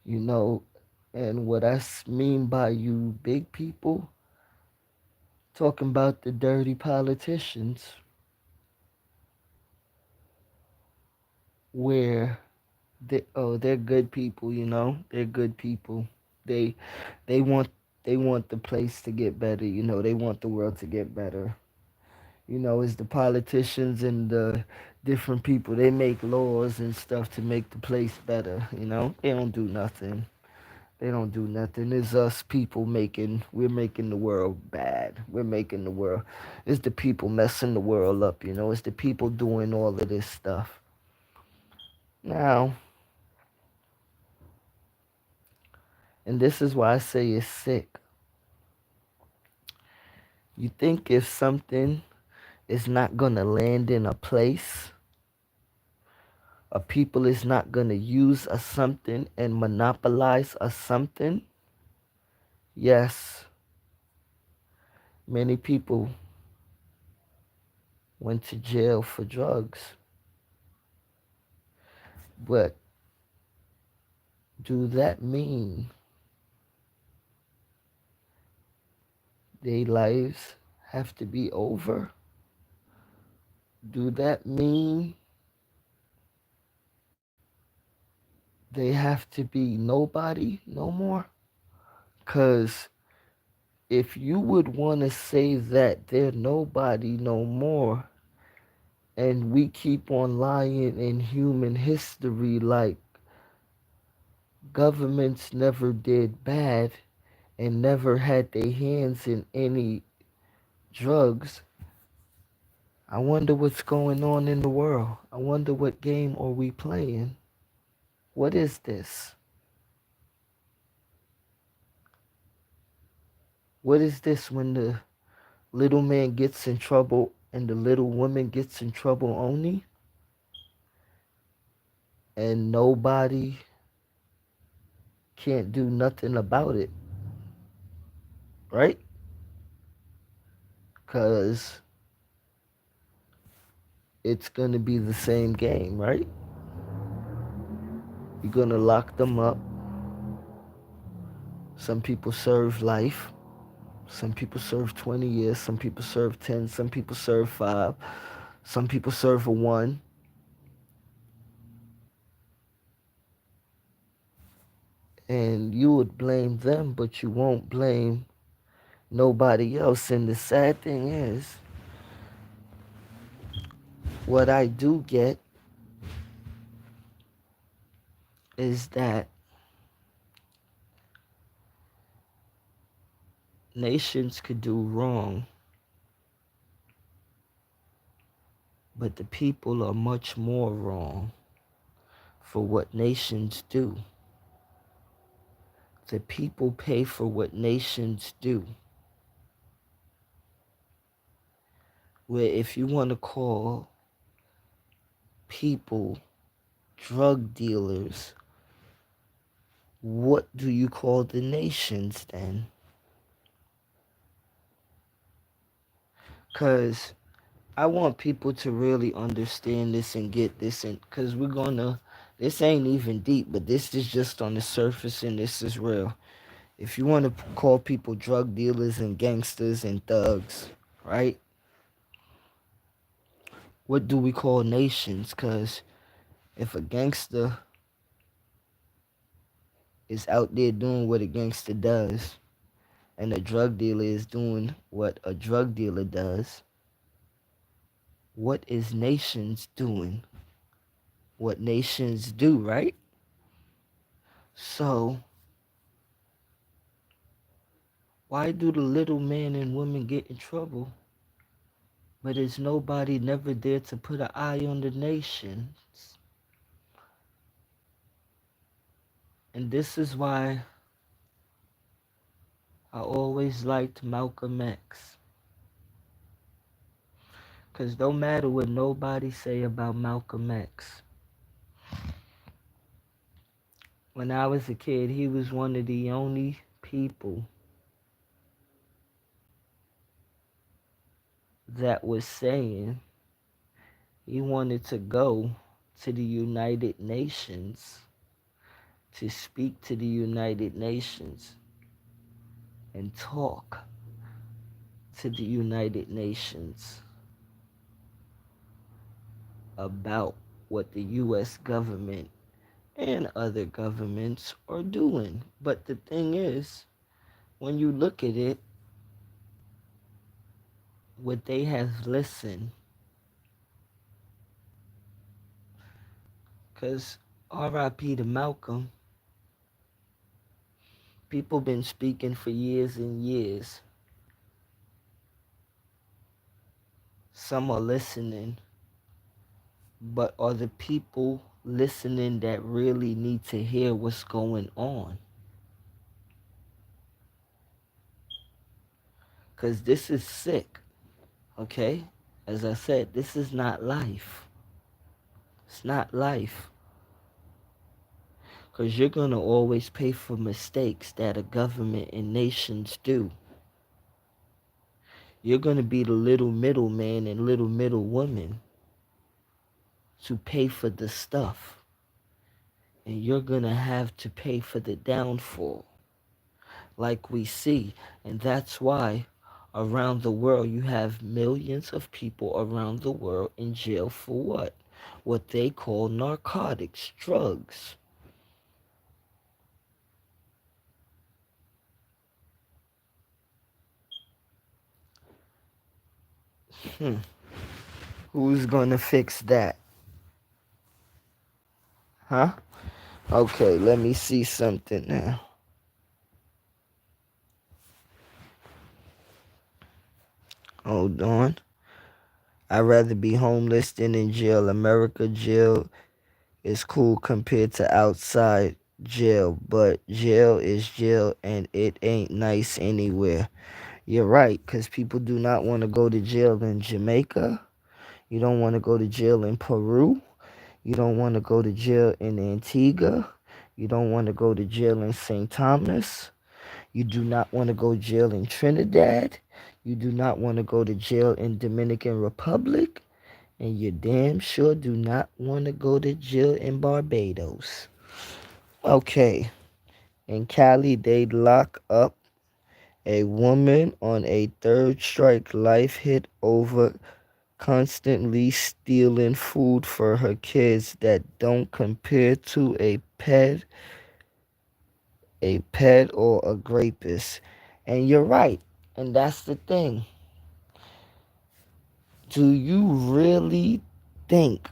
You know, and what I mean by you big people, talking about the dirty politicians, where they're good people, you know, they're good people. They they want they want the place to get better, you know, they want the world to get better. You know, it's the politicians and the different people. They make laws and stuff to make the place better, you know. They don't do nothing. They don't do nothing. It's us people we're making the world bad. We're making the world, it's the people messing the world up, you know. It's the people doing all of this stuff. Now, and this is why I say it's sick. You think if something is not going to land in a place, a people is not going to use a something and monopolize a something? Yes, many people went to jail for drugs. But do that mean their lives have to be over? Do that mean they have to be nobody no more? Because if you would want to say that they're nobody no more, and we keep on lying in human history like Governments never did bad and never had their hands in any drugs. I wonder what's going on in the world. I wonder what game are we playing? What is this? What is this when the little man gets in trouble and the little woman gets in trouble only? And nobody can't do nothing about it, right? Because it's going to be the same game, right? You're going to lock them up. Some people serve life. Some people serve 20 years. Some people serve 10. Some people serve 5. Some people serve a 1. And you would blame them, but you won't blame nobody else. And the sad thing is, what I do get is that nations could do wrong, but the people are much more wrong for what nations do. The people pay for what nations do. Where if you want to call people drug dealers, what do you call the nations then? Because I want people to really understand this and get this, and because this ain't even deep, but this is just on the surface and this is real. If you want to call people drug dealers and gangsters and thugs, right? What do we call nations? Because if a gangster is out there doing what a gangster does, and a drug dealer is doing what a drug dealer does, what is nations doing? What nations do, right? So, why do the little men and women get in trouble, but is nobody never there to put an eye on the nations? And this is why I always liked Malcolm X. Because no matter what nobody say about Malcolm X, when I was a kid, he was one of the only people that was saying he wanted to go to the United Nations, to speak to the United Nations and talk to the United Nations about what the U.S. government and other governments are doing. But the thing is, when you look at it, would they have listened? Because R.I.P. to Malcolm, people been speaking for years and years. Some are listening, but are the people listening that really need to hear what's going on? Because this is sick, okay? As I said, this is not life. It's not life. Because you're going to always pay for mistakes that a government and nations do. You're going to be the little middleman and little middle woman to pay for the stuff. And you're going to have to pay for the downfall, like we see. And that's why around the world you have millions of people around the world in jail for what? What they call narcotics, drugs. Who's gonna fix that? Huh? Okay, let me see something now. Hold on. I'd rather be homeless than in jail. America jail is cool compared to outside jail, but jail is jail and it ain't nice anywhere. You're right, because people do not want to go to jail in Jamaica. You don't want to go to jail in Peru. You don't want to go to jail in Antigua. You don't want to go to jail in St. Thomas. You do not want to go to jail in Trinidad. You do not want to go to jail in Dominican Republic. And you damn sure do not want to go to jail in Barbados. Okay, in Cali, they lock up a woman on a third strike life hit over constantly stealing food for her kids that don't compare to a pet or a rapist. And you're right. And that's the thing. Do you really think?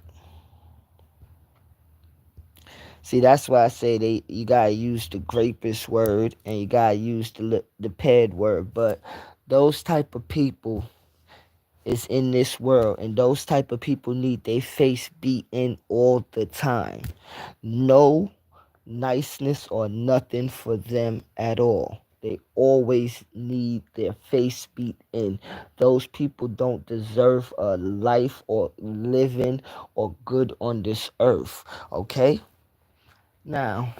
See, that's why I say you gotta use the rapist word and you gotta use the ped word. But those type of people is in this world, and those type of people need their face beaten all the time. No niceness or nothing for them at all. They always need their face beat in. Those people don't deserve a life or living or good on this earth. Okay? Now,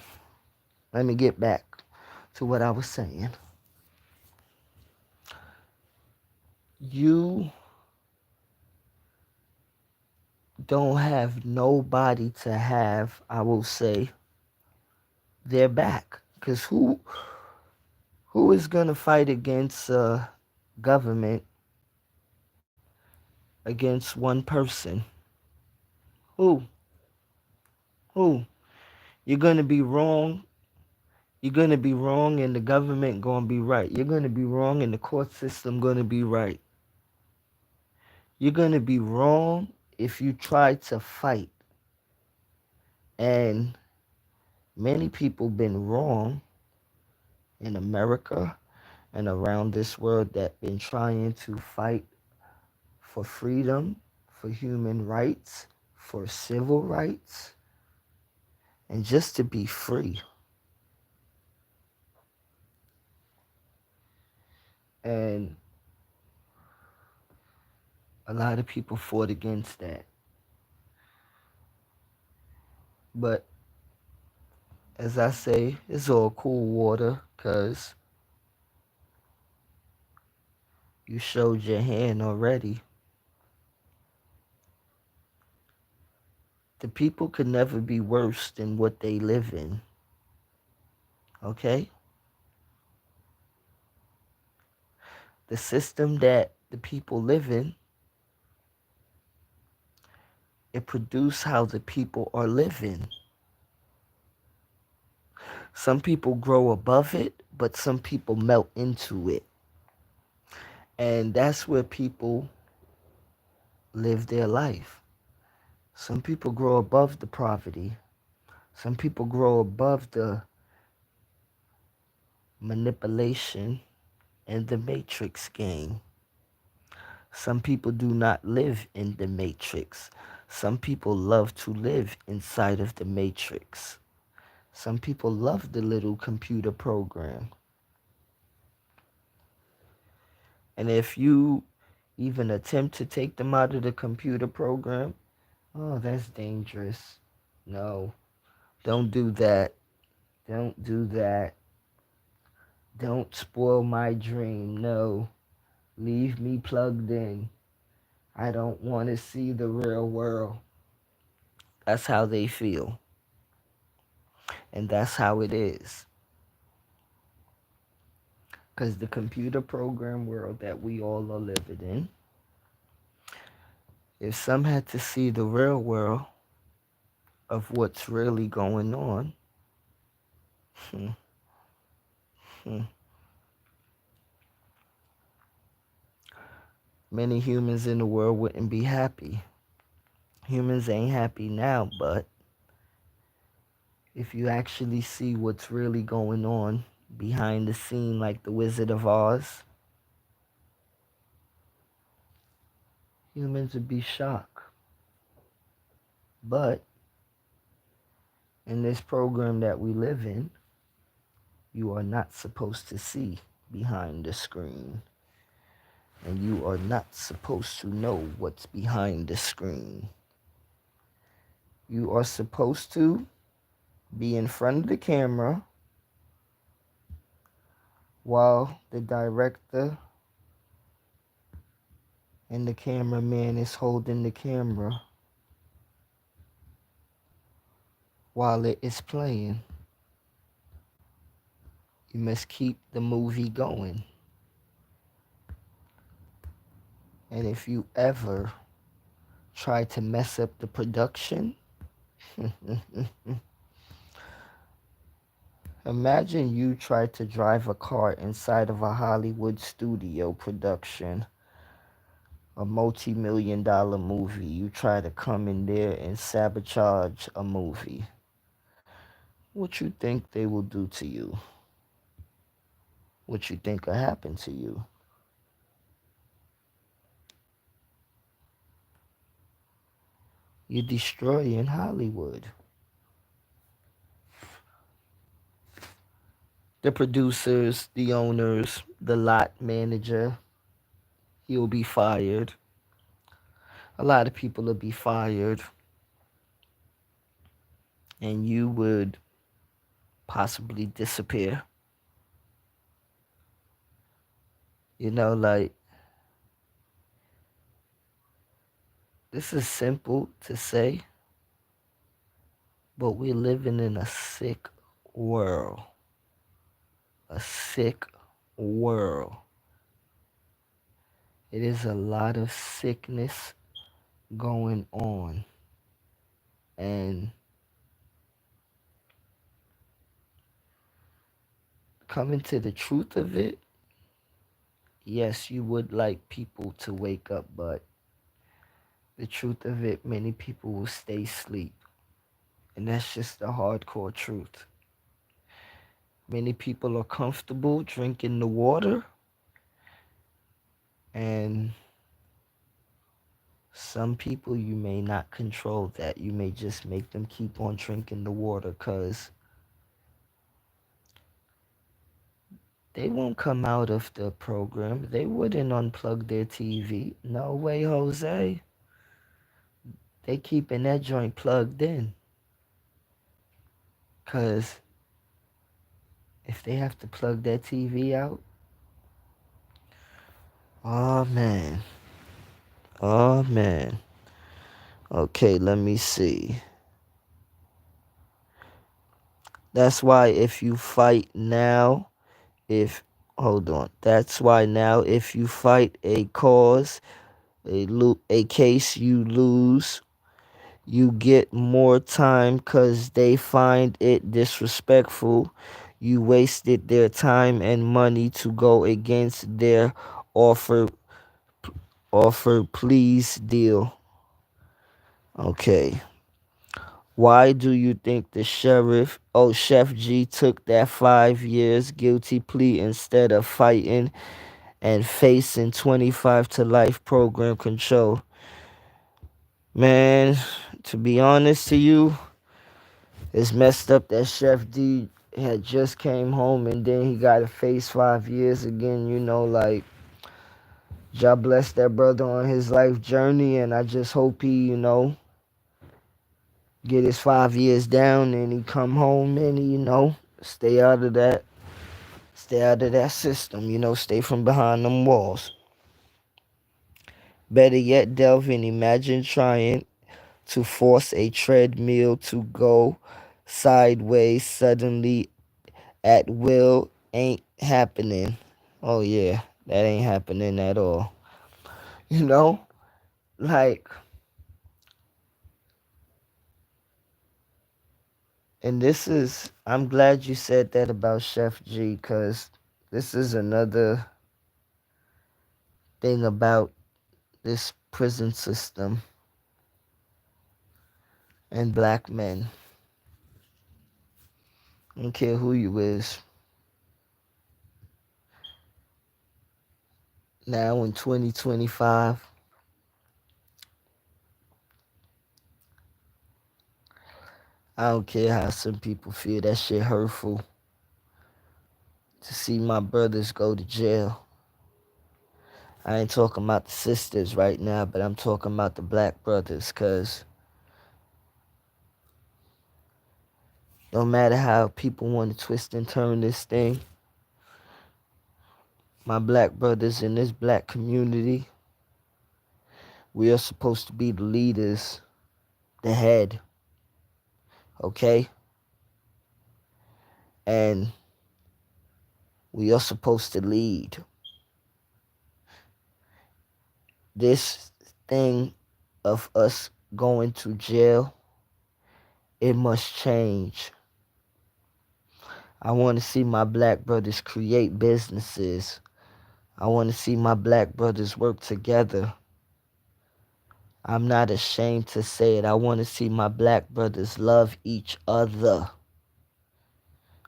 let me get back to what I was saying. You don't have nobody to have, I will say, their back. Because who is going to fight against government against one person? Who? Who? You're going to be wrong. You're going to be wrong and the government going to be right. You're going to be wrong and the court system going to be right. You're going to be wrong if you try to fight. And many people been wrong in America and around this world that been trying to fight for freedom, for human rights, for civil rights, and just to be free. And a lot of people fought against that. But as I say, it's all cool water because you showed your hand already. The people could never be worse than what they live in. Okay? The system that the people live in, it produces how the people are living. Some people grow above it, but some people melt into it. And that's where people live their life. Some people grow above the poverty. Some people grow above the manipulation and the matrix game. Some people do not live in the matrix. Some people love to live inside of the matrix. Some people love the little computer program. And if you even attempt to take them out of the computer program, oh, that's dangerous. No, don't do that. Don't do that. Don't spoil my dream. No, leave me plugged in. I don't want to see the real world. That's how they feel. And that's how it is. Because the computer program world that we all are living in, if some had to see the real world of what's really going on, hmm, hmm, many humans in the world wouldn't be happy. Humans ain't happy now, but if you actually see what's really going on behind the scene, like the Wizard of Oz, humans would be shocked. But in this program that we live in, you are not supposed to see behind the screen. And you are not supposed to know what's behind the screen. You are supposed to be in front of the camera while the director and the cameraman is holding the camera while it is playing. You must keep the movie going. And if you ever try to mess up the production, imagine you try to drive a car inside of a Hollywood studio production, a multi-million-dollar movie. You try to come in there and sabotage a movie. What you think they will do to you? What you think will happen to you? You're destroying Hollywood. The producers, the owners, the lot manager, he'll be fired. A lot of people will be fired. And you would possibly disappear. You know, like, this is simple to say, but we're living in a sick world. A sick world. It is a lot of sickness going on. And coming to the truth of it, yes, you would like people to wake up, but the truth of it, many people will stay asleep. And that's just the hardcore truth. Many people are comfortable drinking the water, and some people, you may not control that. You may just make them keep on drinking the water because they won't come out of the program. They wouldn't unplug their TV. No way, Jose. They keeping that joint plugged in. Because if they have to plug that TV out, oh man. Oh man. Okay, let me see. That's why if you fight now, hold on. That's why now if you fight a cause, a case you lose, you get more time because they find it disrespectful. You wasted their time and money to go against their offer please deal. Okay. Why do you think the Chef G took that 5 years guilty plea instead of fighting and facing 25 to life program control? Man, to be honest to you, it's messed up that Chef D had just came home and then he got to face 5 years again. You know, like, God bless that brother on his life journey, and I just hope he, get his 5 years down and he come home and he, stay out of that system, stay from behind them walls. Better yet, Delvin, imagine trying to force a treadmill to go sideways suddenly at will. Ain't happening. Oh yeah, that ain't happening at all. You know? Like, and I'm glad you said that about Chef G, because this is another thing about this prison system and black men. I don't care who you is. Now in 2025, I don't care how some people feel. That shit hurtful to see my brothers go to jail. I ain't talking about the sisters right now, but I'm talking about the black brothers, cause no matter how people want to twist and turn this thing, my black brothers in this black community, we are supposed to be the leaders, the head, okay? And we are supposed to lead. This thing of us going to jail, it must change. I want to see my black brothers create businesses. I want to see my black brothers work together. I'm not ashamed to say it. I want to see my black brothers love each other.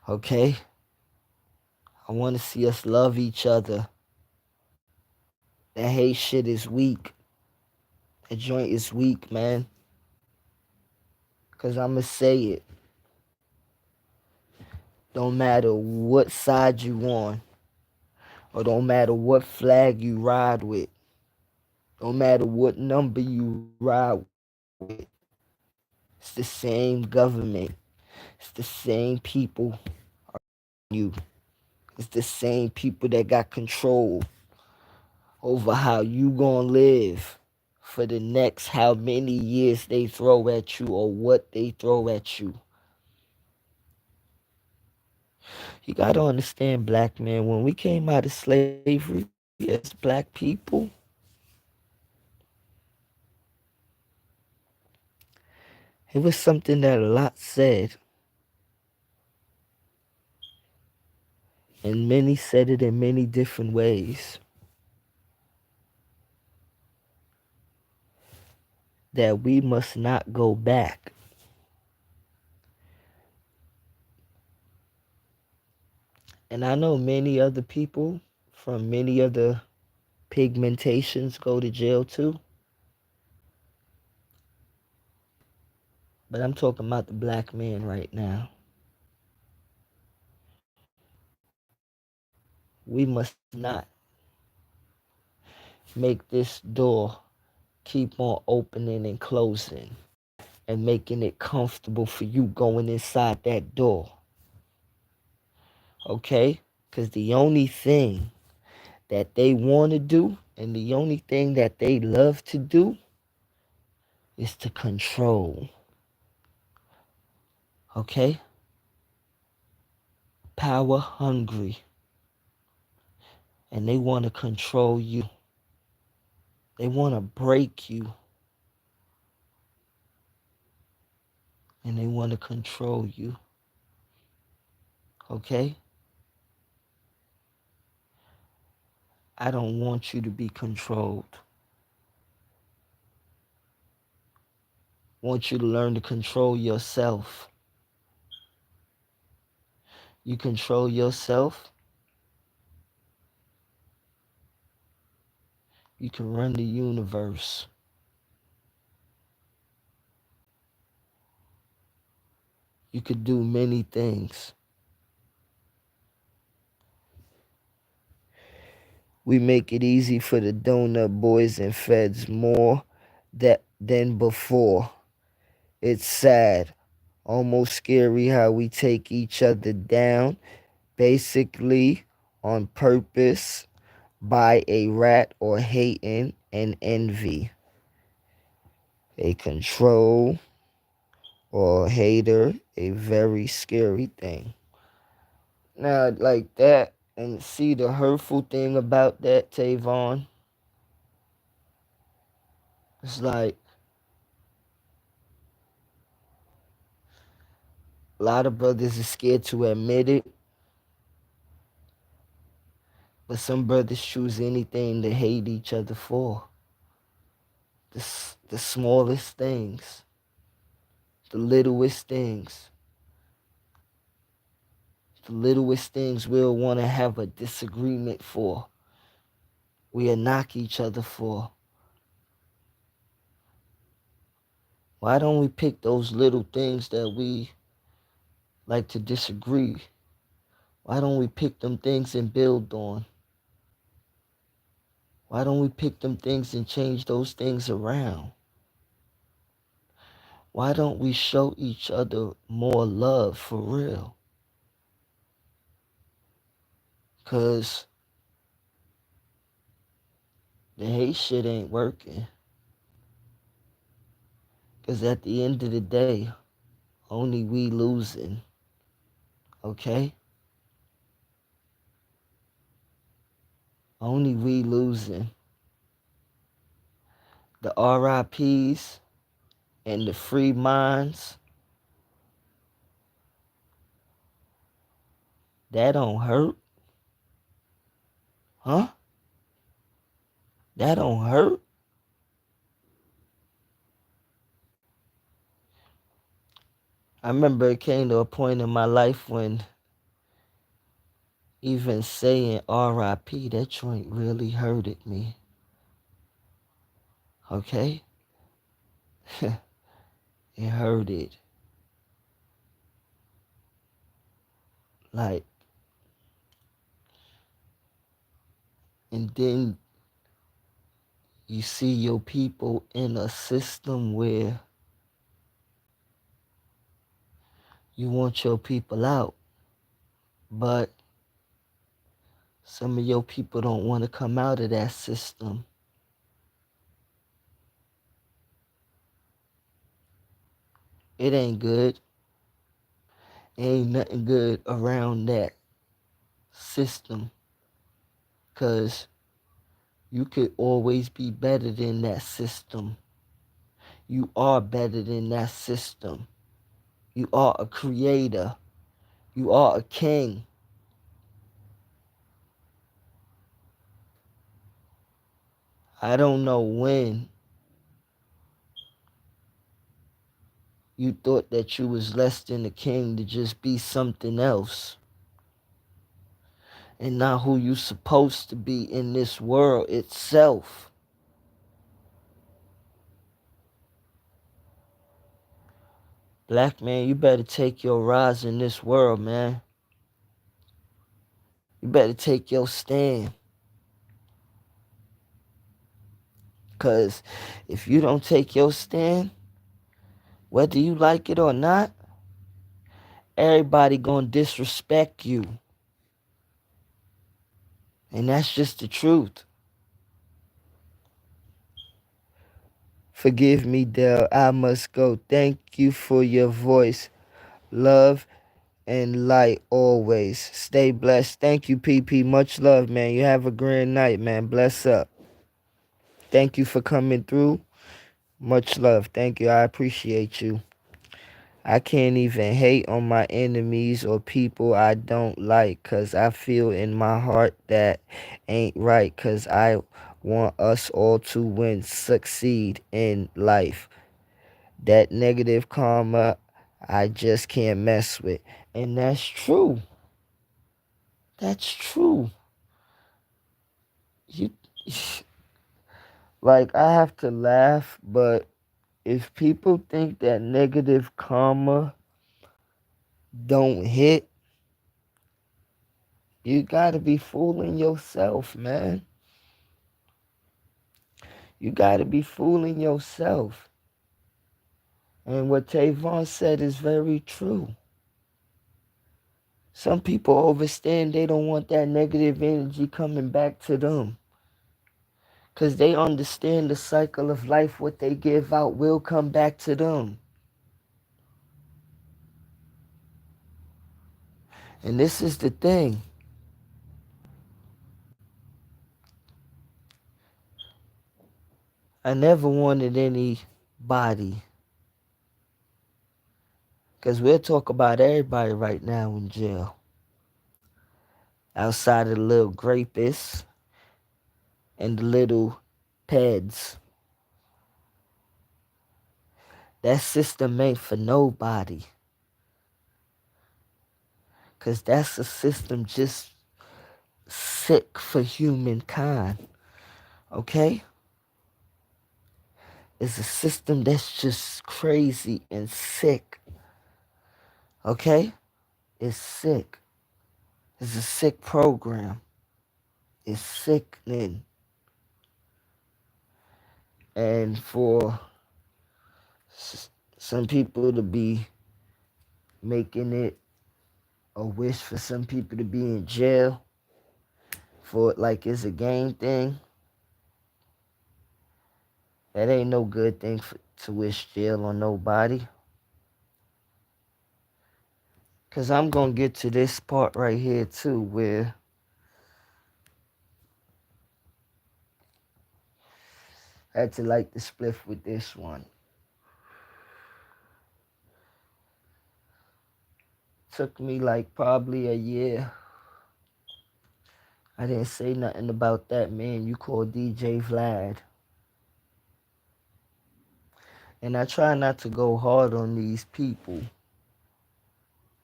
Okay? I want to see us love each other. That hate shit is weak. That joint is weak, man. Because I'm going to say it. Don't matter what side you on, or don't matter what flag you ride with, don't matter what number you ride with. It's the same government. It's the same people you. It's the same people that got control over how you gonna live for the next how many years they throw at you or what they throw at you. You gotta understand, black man, when we came out of slavery as black people, it was something that a lot said, and many said it in many different ways. That we must not go back. And I know many other people from many other pigmentations go to jail too. But I'm talking about the black man right now. We must not make this door keep on opening and closing and making it comfortable for you going inside that door. Okay? Because the only thing that they want to do and the only thing that they love to do is to control. Okay? Power hungry. And they want to control you. They want to break you. And they want to control you. Okay? I don't want you to be controlled. I want you to learn to control yourself. You control yourself, you can run the universe. You could do many things. We make it easy for the donut boys and feds more than before. It's sad, almost scary how we take each other down, basically on purpose by a rat or hating and envy. A control or hater, a very scary thing. Now, like that, and see the hurtful thing about that, Tavon, it's like a lot of brothers are scared to admit it, but some brothers choose anything to hate each other for. The smallest things, the littlest things. the littlest things we'll want to have a disagreement for. We'll knock each other for. Why don't we pick those little things that we like to disagree? Why don't we pick them things and build on? Why don't we pick them things and change those things around? Why don't we show each other more love for real? Because the hate shit ain't working. Because at the end of the day, only we losing. Okay? Only we losing. The RIPs and the free minds, that don't hurt. Huh? That don't hurt. I remember it came to a point in my life when even saying RIP, that joint really hurted me. Okay? It hurted. Like, and then you see your people in a system where you want your people out, but some of your people don't want to come out of that system. It ain't good. Ain't nothing good around that system, because you could always be better than that system. You are better than that system. You are a creator. You are a king. I don't know when you thought that you was less than a king to just be something else and not who you supposed to be in this world itself. Black man, you better take your rise in this world, man. You better take your stand. Because if you don't take your stand, whether you like it or not, everybody gonna disrespect you. And that's just the truth. Forgive me, Del. I must go. Thank you for your voice. Love and light always. Stay blessed. Thank you, PP. Much love, man. You have a grand night, man. Bless up. Thank you for coming through. Much love. Thank you. I appreciate you. I can't even hate on my enemies or people I don't like, 'cause I feel in my heart that ain't right, 'cause I want us all to win, succeed in life. That negative karma, I just can't mess with. And that's true. That's true. You like, I have to laugh, but if people think that negative karma don't hit, you gotta be fooling yourself, man. You gotta be fooling yourself. And what Tavon said is very true. Some people overstand they don't want that negative energy coming back to them. Because they understand the cycle of life, what they give out will come back to them. And this is the thing. I never wanted anybody, because we'll talk about everybody right now in jail. Outside of the little grapists and the little peds. That system ain't for nobody. Because that's a system just sick for humankind. Okay? It's a system that's just crazy and sick. Okay? It's sick. It's a sick program. It's sickening. And for some people to be making it a wish for some people to be in jail for it like it's a game thing, that ain't no good thing to wish jail on nobody. Because I'm going to get to this part right here too where I had to light the spliff with this one. Took me like probably a year. I didn't say nothing about that man you call DJ Vlad. And I try not to go hard on these people.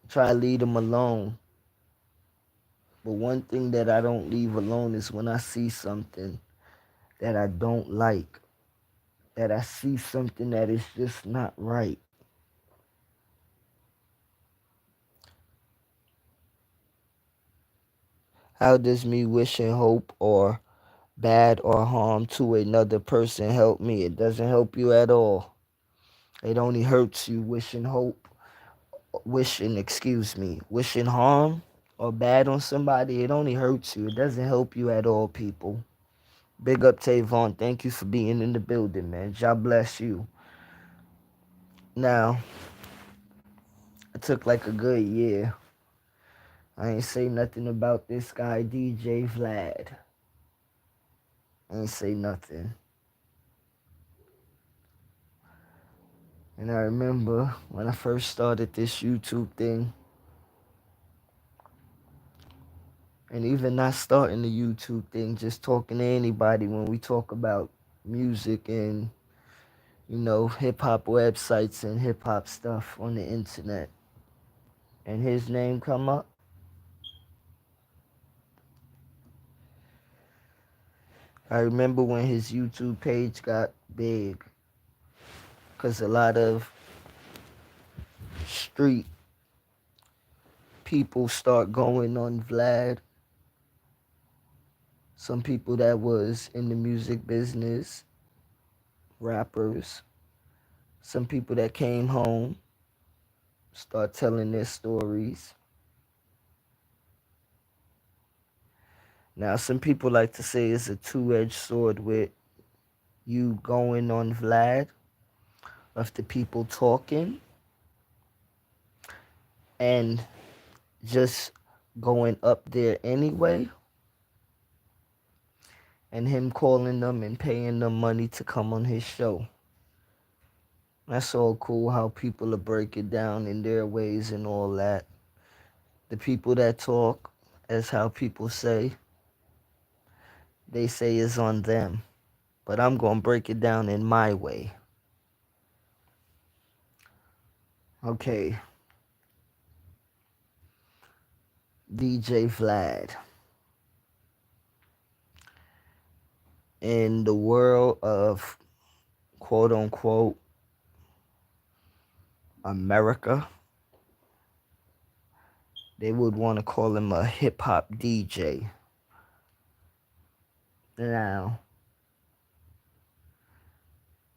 Try to leave them alone. But one thing that I don't leave alone is when I see something that I don't like, that I see something that is just not right. How does me wishing hope or bad or harm to another person help me? It doesn't help you at all. It only hurts you wishing harm or bad on somebody. It only hurts you. It doesn't help you at all, people. Big up Tavon. Thank you for being in the building, man. God bless you. Now, it took like a good year. I ain't say nothing about this guy, DJ Vlad. I ain't say nothing. And I remember when I first started this YouTube thing, and even not starting the YouTube thing, just talking to anybody when we talk about music and, hip hop websites and hip hop stuff on the internet. And his name come up. I remember when his YouTube page got big, because a lot of street people start going on Vlad. Some people that was in the music business, rappers, some people that came home, start telling their stories. Now, some people like to say it's a two-edged sword with you going on Vlad, of the people talking, and just going up there anyway, and him calling them and paying them money to come on his show. That's all cool how people are breaking down in their ways and all that. The people that talk, as how people say, they say is on them. But I'm going to break it down in my way. Okay. DJ Vlad. In the world of quote unquote America, they would want to call him a hip hop DJ. Now,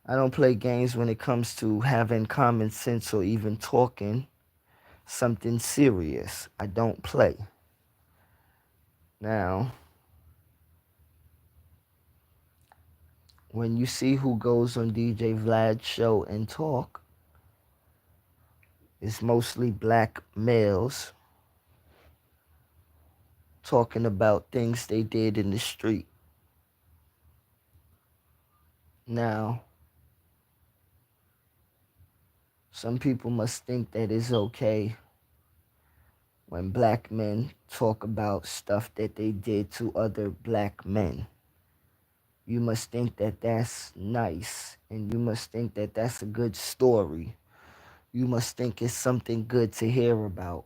I don't play games when it comes to having common sense or even talking something serious. I don't play. Now, when you see who goes on DJ Vlad's show and talk, it's mostly black males talking about things they did in the street. Now, some people must think that it's okay when black men talk about stuff that they did to other black men. You must think that that's nice, and you must think that that's a good story. You must think it's something good to hear about.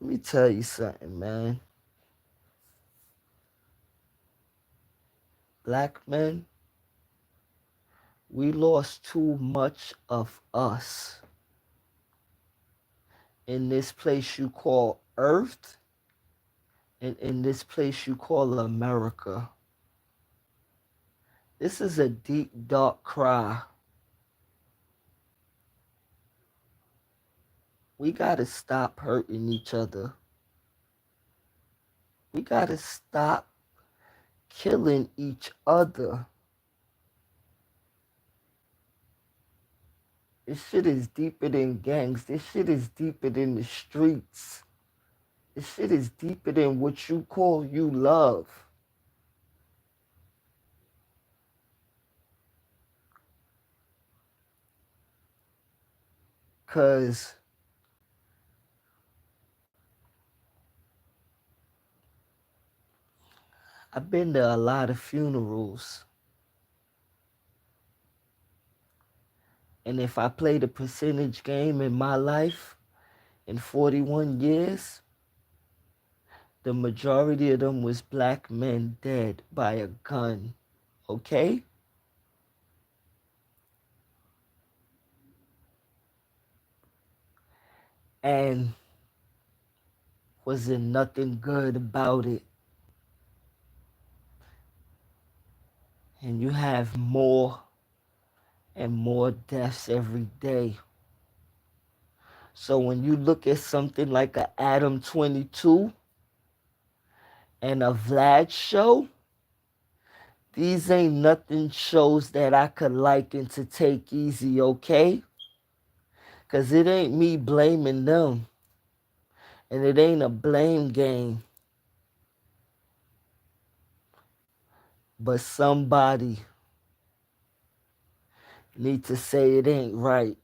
Let me tell you something, man. Black men, we lost too much of us in this place you call Earth and in this place you call America. This is a deep, dark cry. We gotta stop hurting each other. We gotta stop killing each other. This shit is deeper than gangs. This shit is deeper than the streets. This shit is deeper than what you call you love. Cause I've been to a lot of funerals. And if I played a percentage game in my life in 41 years, the majority of them was black men dead by a gun. Okay? And wasn't nothing good about it. And you have more and more deaths every day. So when you look at something like a Adam 22 and a Vlad show, these ain't nothing shows that I could liken to Take Easy, okay? Because it ain't me blaming them. And it ain't a blame game. But somebody need to say it ain't right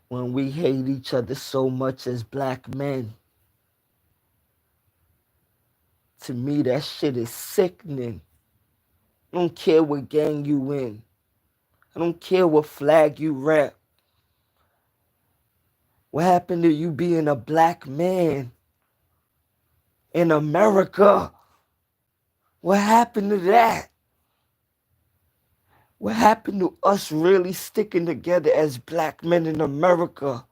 when we hate each other so much as black men. To me, that shit is sickening. I don't care what gang you in. I don't care what flag you rep. What happened to you being a black man in America? What happened to that? What happened to us really sticking together as black men in America?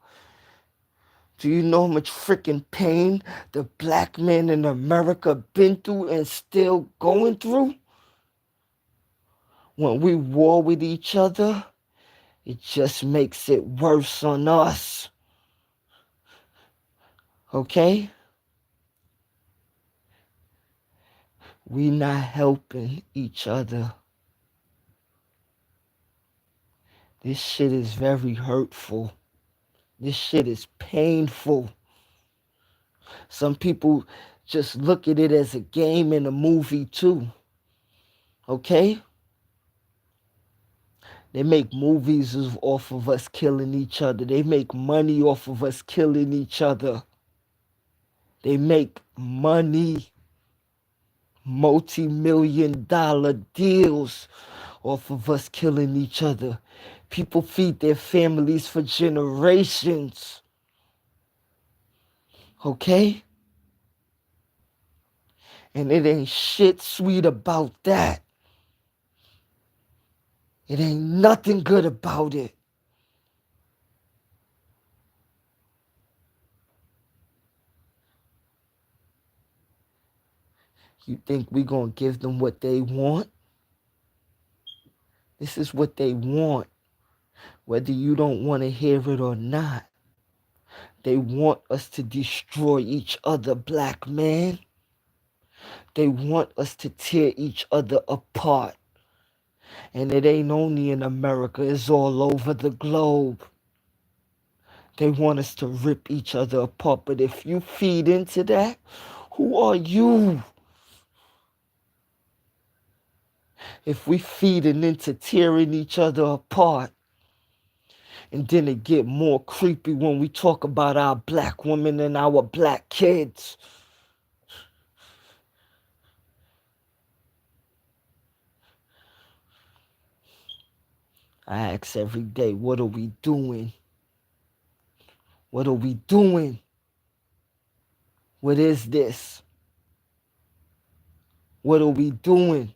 Do you know how much freaking pain the black men in America been through and still going through? When we war with each other, it just makes it worse on us. Okay? We not helping each other. This shit is very hurtful. This shit is painful. Some people just look at it as a game and a movie too. Okay? They make movies off of us killing each other. They make money off of us killing each other. They make money, multi-million-dollar deals off of us killing each other. People feed their families for generations. Okay? And it ain't shit sweet about that. It ain't nothing good about it. You think we gonna give them what they want? This is what they want, whether you don't want to hear it or not. They want us to destroy each other, black man. They want us to tear each other apart. And it ain't only in America, it's all over the globe. They want us to rip each other apart. But if you feed into that, who are you? If we feeding into tearing each other apart, and then it get more creepy when we talk about our black women and our black kids. I ask every day, what are we doing? What are we doing? What is this? What are we doing?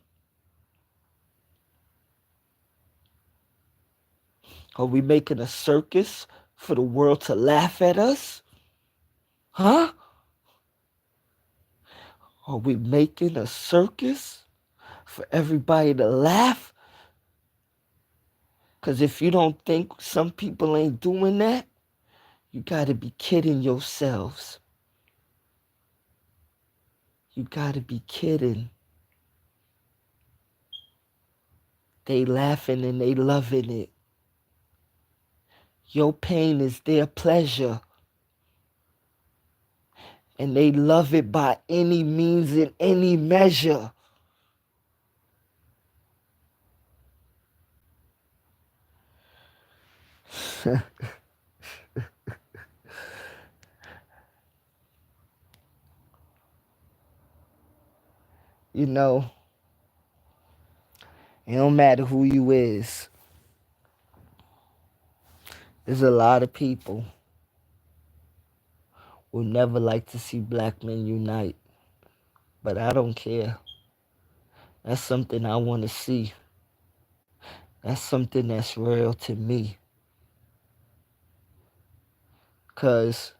Are we making a circus for the world to laugh at us? Huh? Are we making a circus for everybody to laugh? Because if you don't think some people ain't doing that, you gotta be kidding yourselves. You gotta be kidding. They laughing and they loving it. Your pain is their pleasure. And they love it by any means and any measure. You know, it don't matter who you is. There's a lot of people who never like to see black men unite. But I don't care. That's something I want to see. That's something that's real to me. Because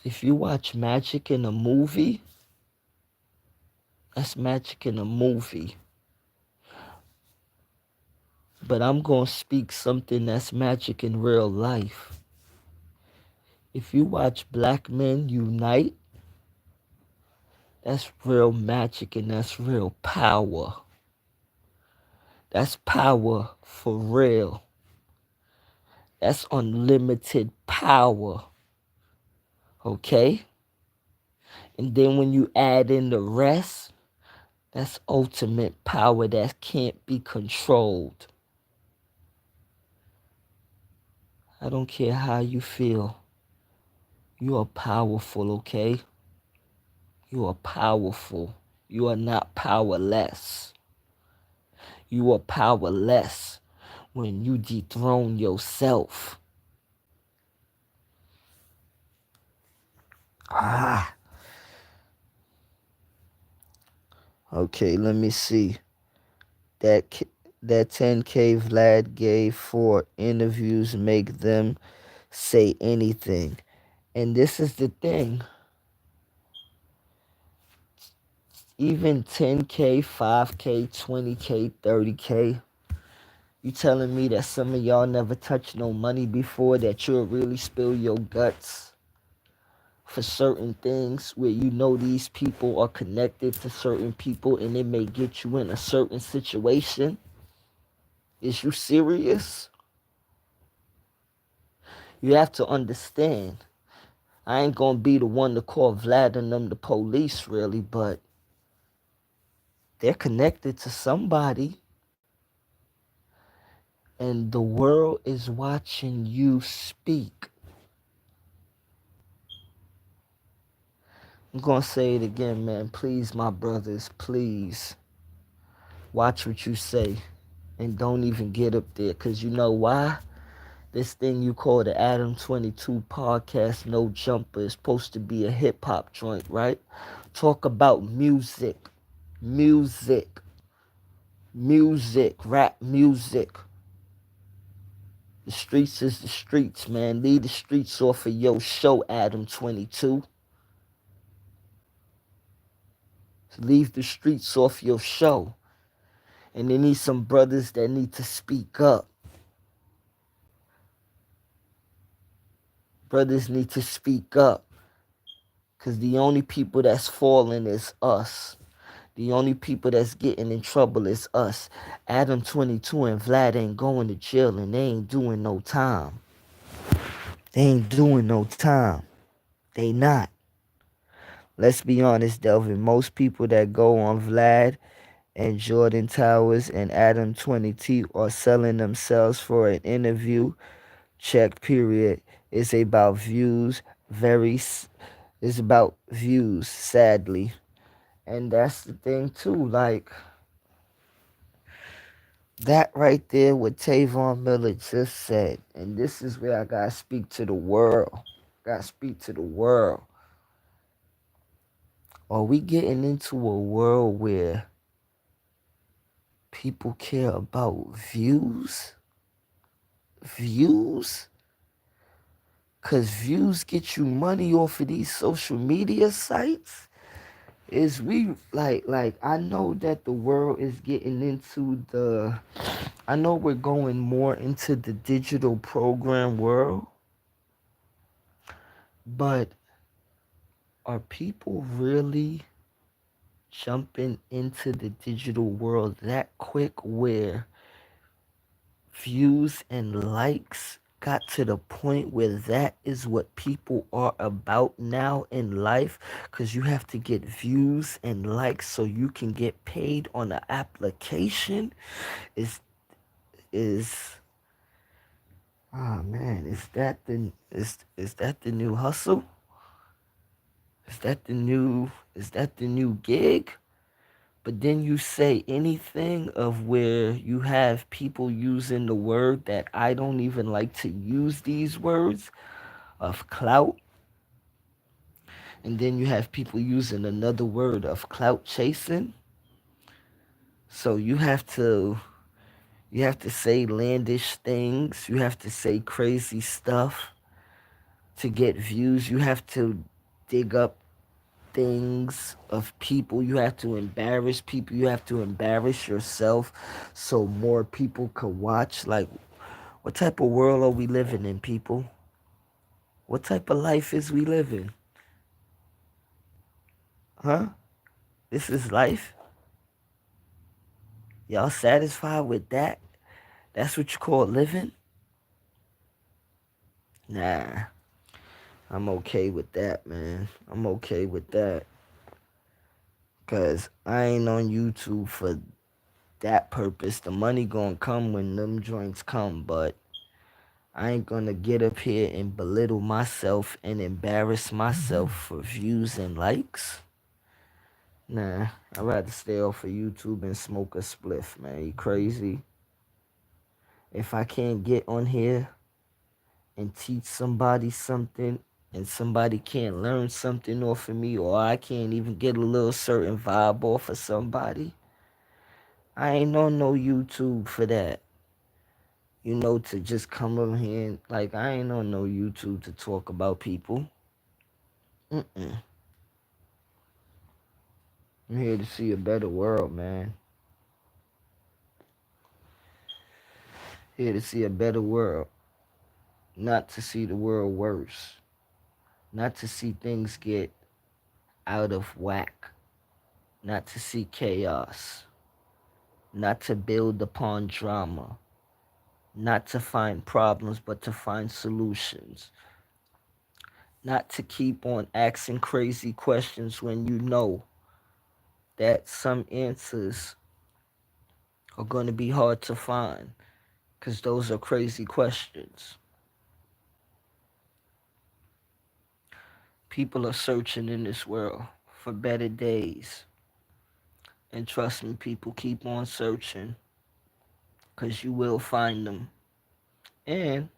if you watch magic in a movie, that's magic in a movie. But I'm going to speak something that's magic in real life. If you watch black men unite, that's real magic and that's real power. That's power for real. That's unlimited power. Okay? And then when you add in the rest, that's ultimate power that can't be controlled. I don't care how you feel. You are powerful, okay? You are powerful. You are not powerless. You are powerless when you dethrone yourself. Ah. Okay, let me see. That that 10K Vlad gave for interviews make them say anything. And this is the thing. Even 10K, 5K, 20K, 30K. You telling me that some of y'all never touched no money before, that you'll really spill your guts for certain things where you know these people are connected to certain people and it may get you in a certain situation? Is you serious? You have to understand. I ain't gonna be the one to call Vlad and them the police, really, but they're connected to somebody. And the world is watching you speak. I'm gonna say it again, man. Please, my brothers, please watch what you say and don't even get up there. Because you know why? This thing you call the Adam 22 podcast, No Jumper, is supposed to be a hip hop joint, right? Talk about music, music, music, rap music. The streets is the streets, man. Leave the streets off of your show, Adam 22. Leave the streets off your show. And they need some brothers that need to speak up. Brothers need to speak up. Because the only people that's falling is us. The only people that's getting in trouble is us. Adam 22 and Vlad ain't going to jail and they ain't doing no time. They ain't doing no time. They not. Let's be honest, Delvin. Most people that go on Vlad and Jordan Towers and Adam 22 are selling themselves for an interview. Check period. It's about views. It's about views, sadly. And that's the thing too. Like that right there, what Tavon Miller just said. And this is where I gotta speak to the world. Gotta speak to the world. Are we getting into a world where people care about views? Views? Cause views get you money off of these social media sites? Is we like I know that the world is getting into the I know we're going more into the digital program world, but are people really jumping into the digital world that quick where views and likes got to the point where that is what people are about now in life? Because you have to get views and likes so you can get paid on an application. Is man, is that the new hustle? Is that the new gig? But then you say anything of where you have people using the word that I don't even like to use these words of clout. And then you have people using another word of clout chasing. So you have to say landish things. You have to say crazy stuff to get views. You have to dig up things of people. You have to embarrass people. You have to embarrass yourself so more people could watch. Like, what type of world are we living in, people? What type of life is we living? Huh? This is life? Y'all satisfied with that? That's what you call living? Nah, I'm okay with that, man. I'm okay with that. Cause I ain't on YouTube for that purpose. The money gonna come when them joints come, but I ain't gonna get up here and belittle myself and embarrass myself for views and likes. Nah, I'd rather stay off of YouTube and smoke a spliff, man. You crazy? If I can't get on here and teach somebody something and somebody can't learn something off of me, or I can't even get a little certain vibe off of somebody, I ain't on no YouTube for that. You know, to just come up here and, like, I ain't on no YouTube to talk about people. Mm-mm. I'm here to see a better world, man. Here to see a better world. Not to see the world worse. Not to see things get out of whack. Not to see chaos. Not to build upon drama. Not to find problems, but to find solutions. Not to keep on asking crazy questions when you know that some answers are going to be hard to find, because those are crazy questions. People are searching in this world for better days. And trust me, people, keep on searching, because you will find them. And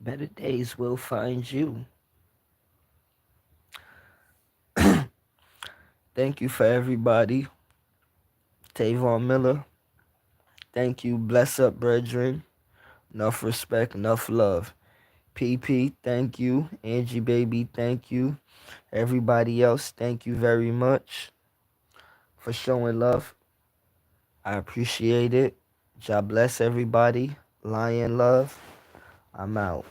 better days will find you. Thank you for everybody. Tavon Miller, thank you. Bless up, brethren. Enough respect, enough love. PP, thank you. Angie Baby, thank you. Everybody else, thank you very much for showing love. I appreciate it. God bless everybody. Lion love. I'm out.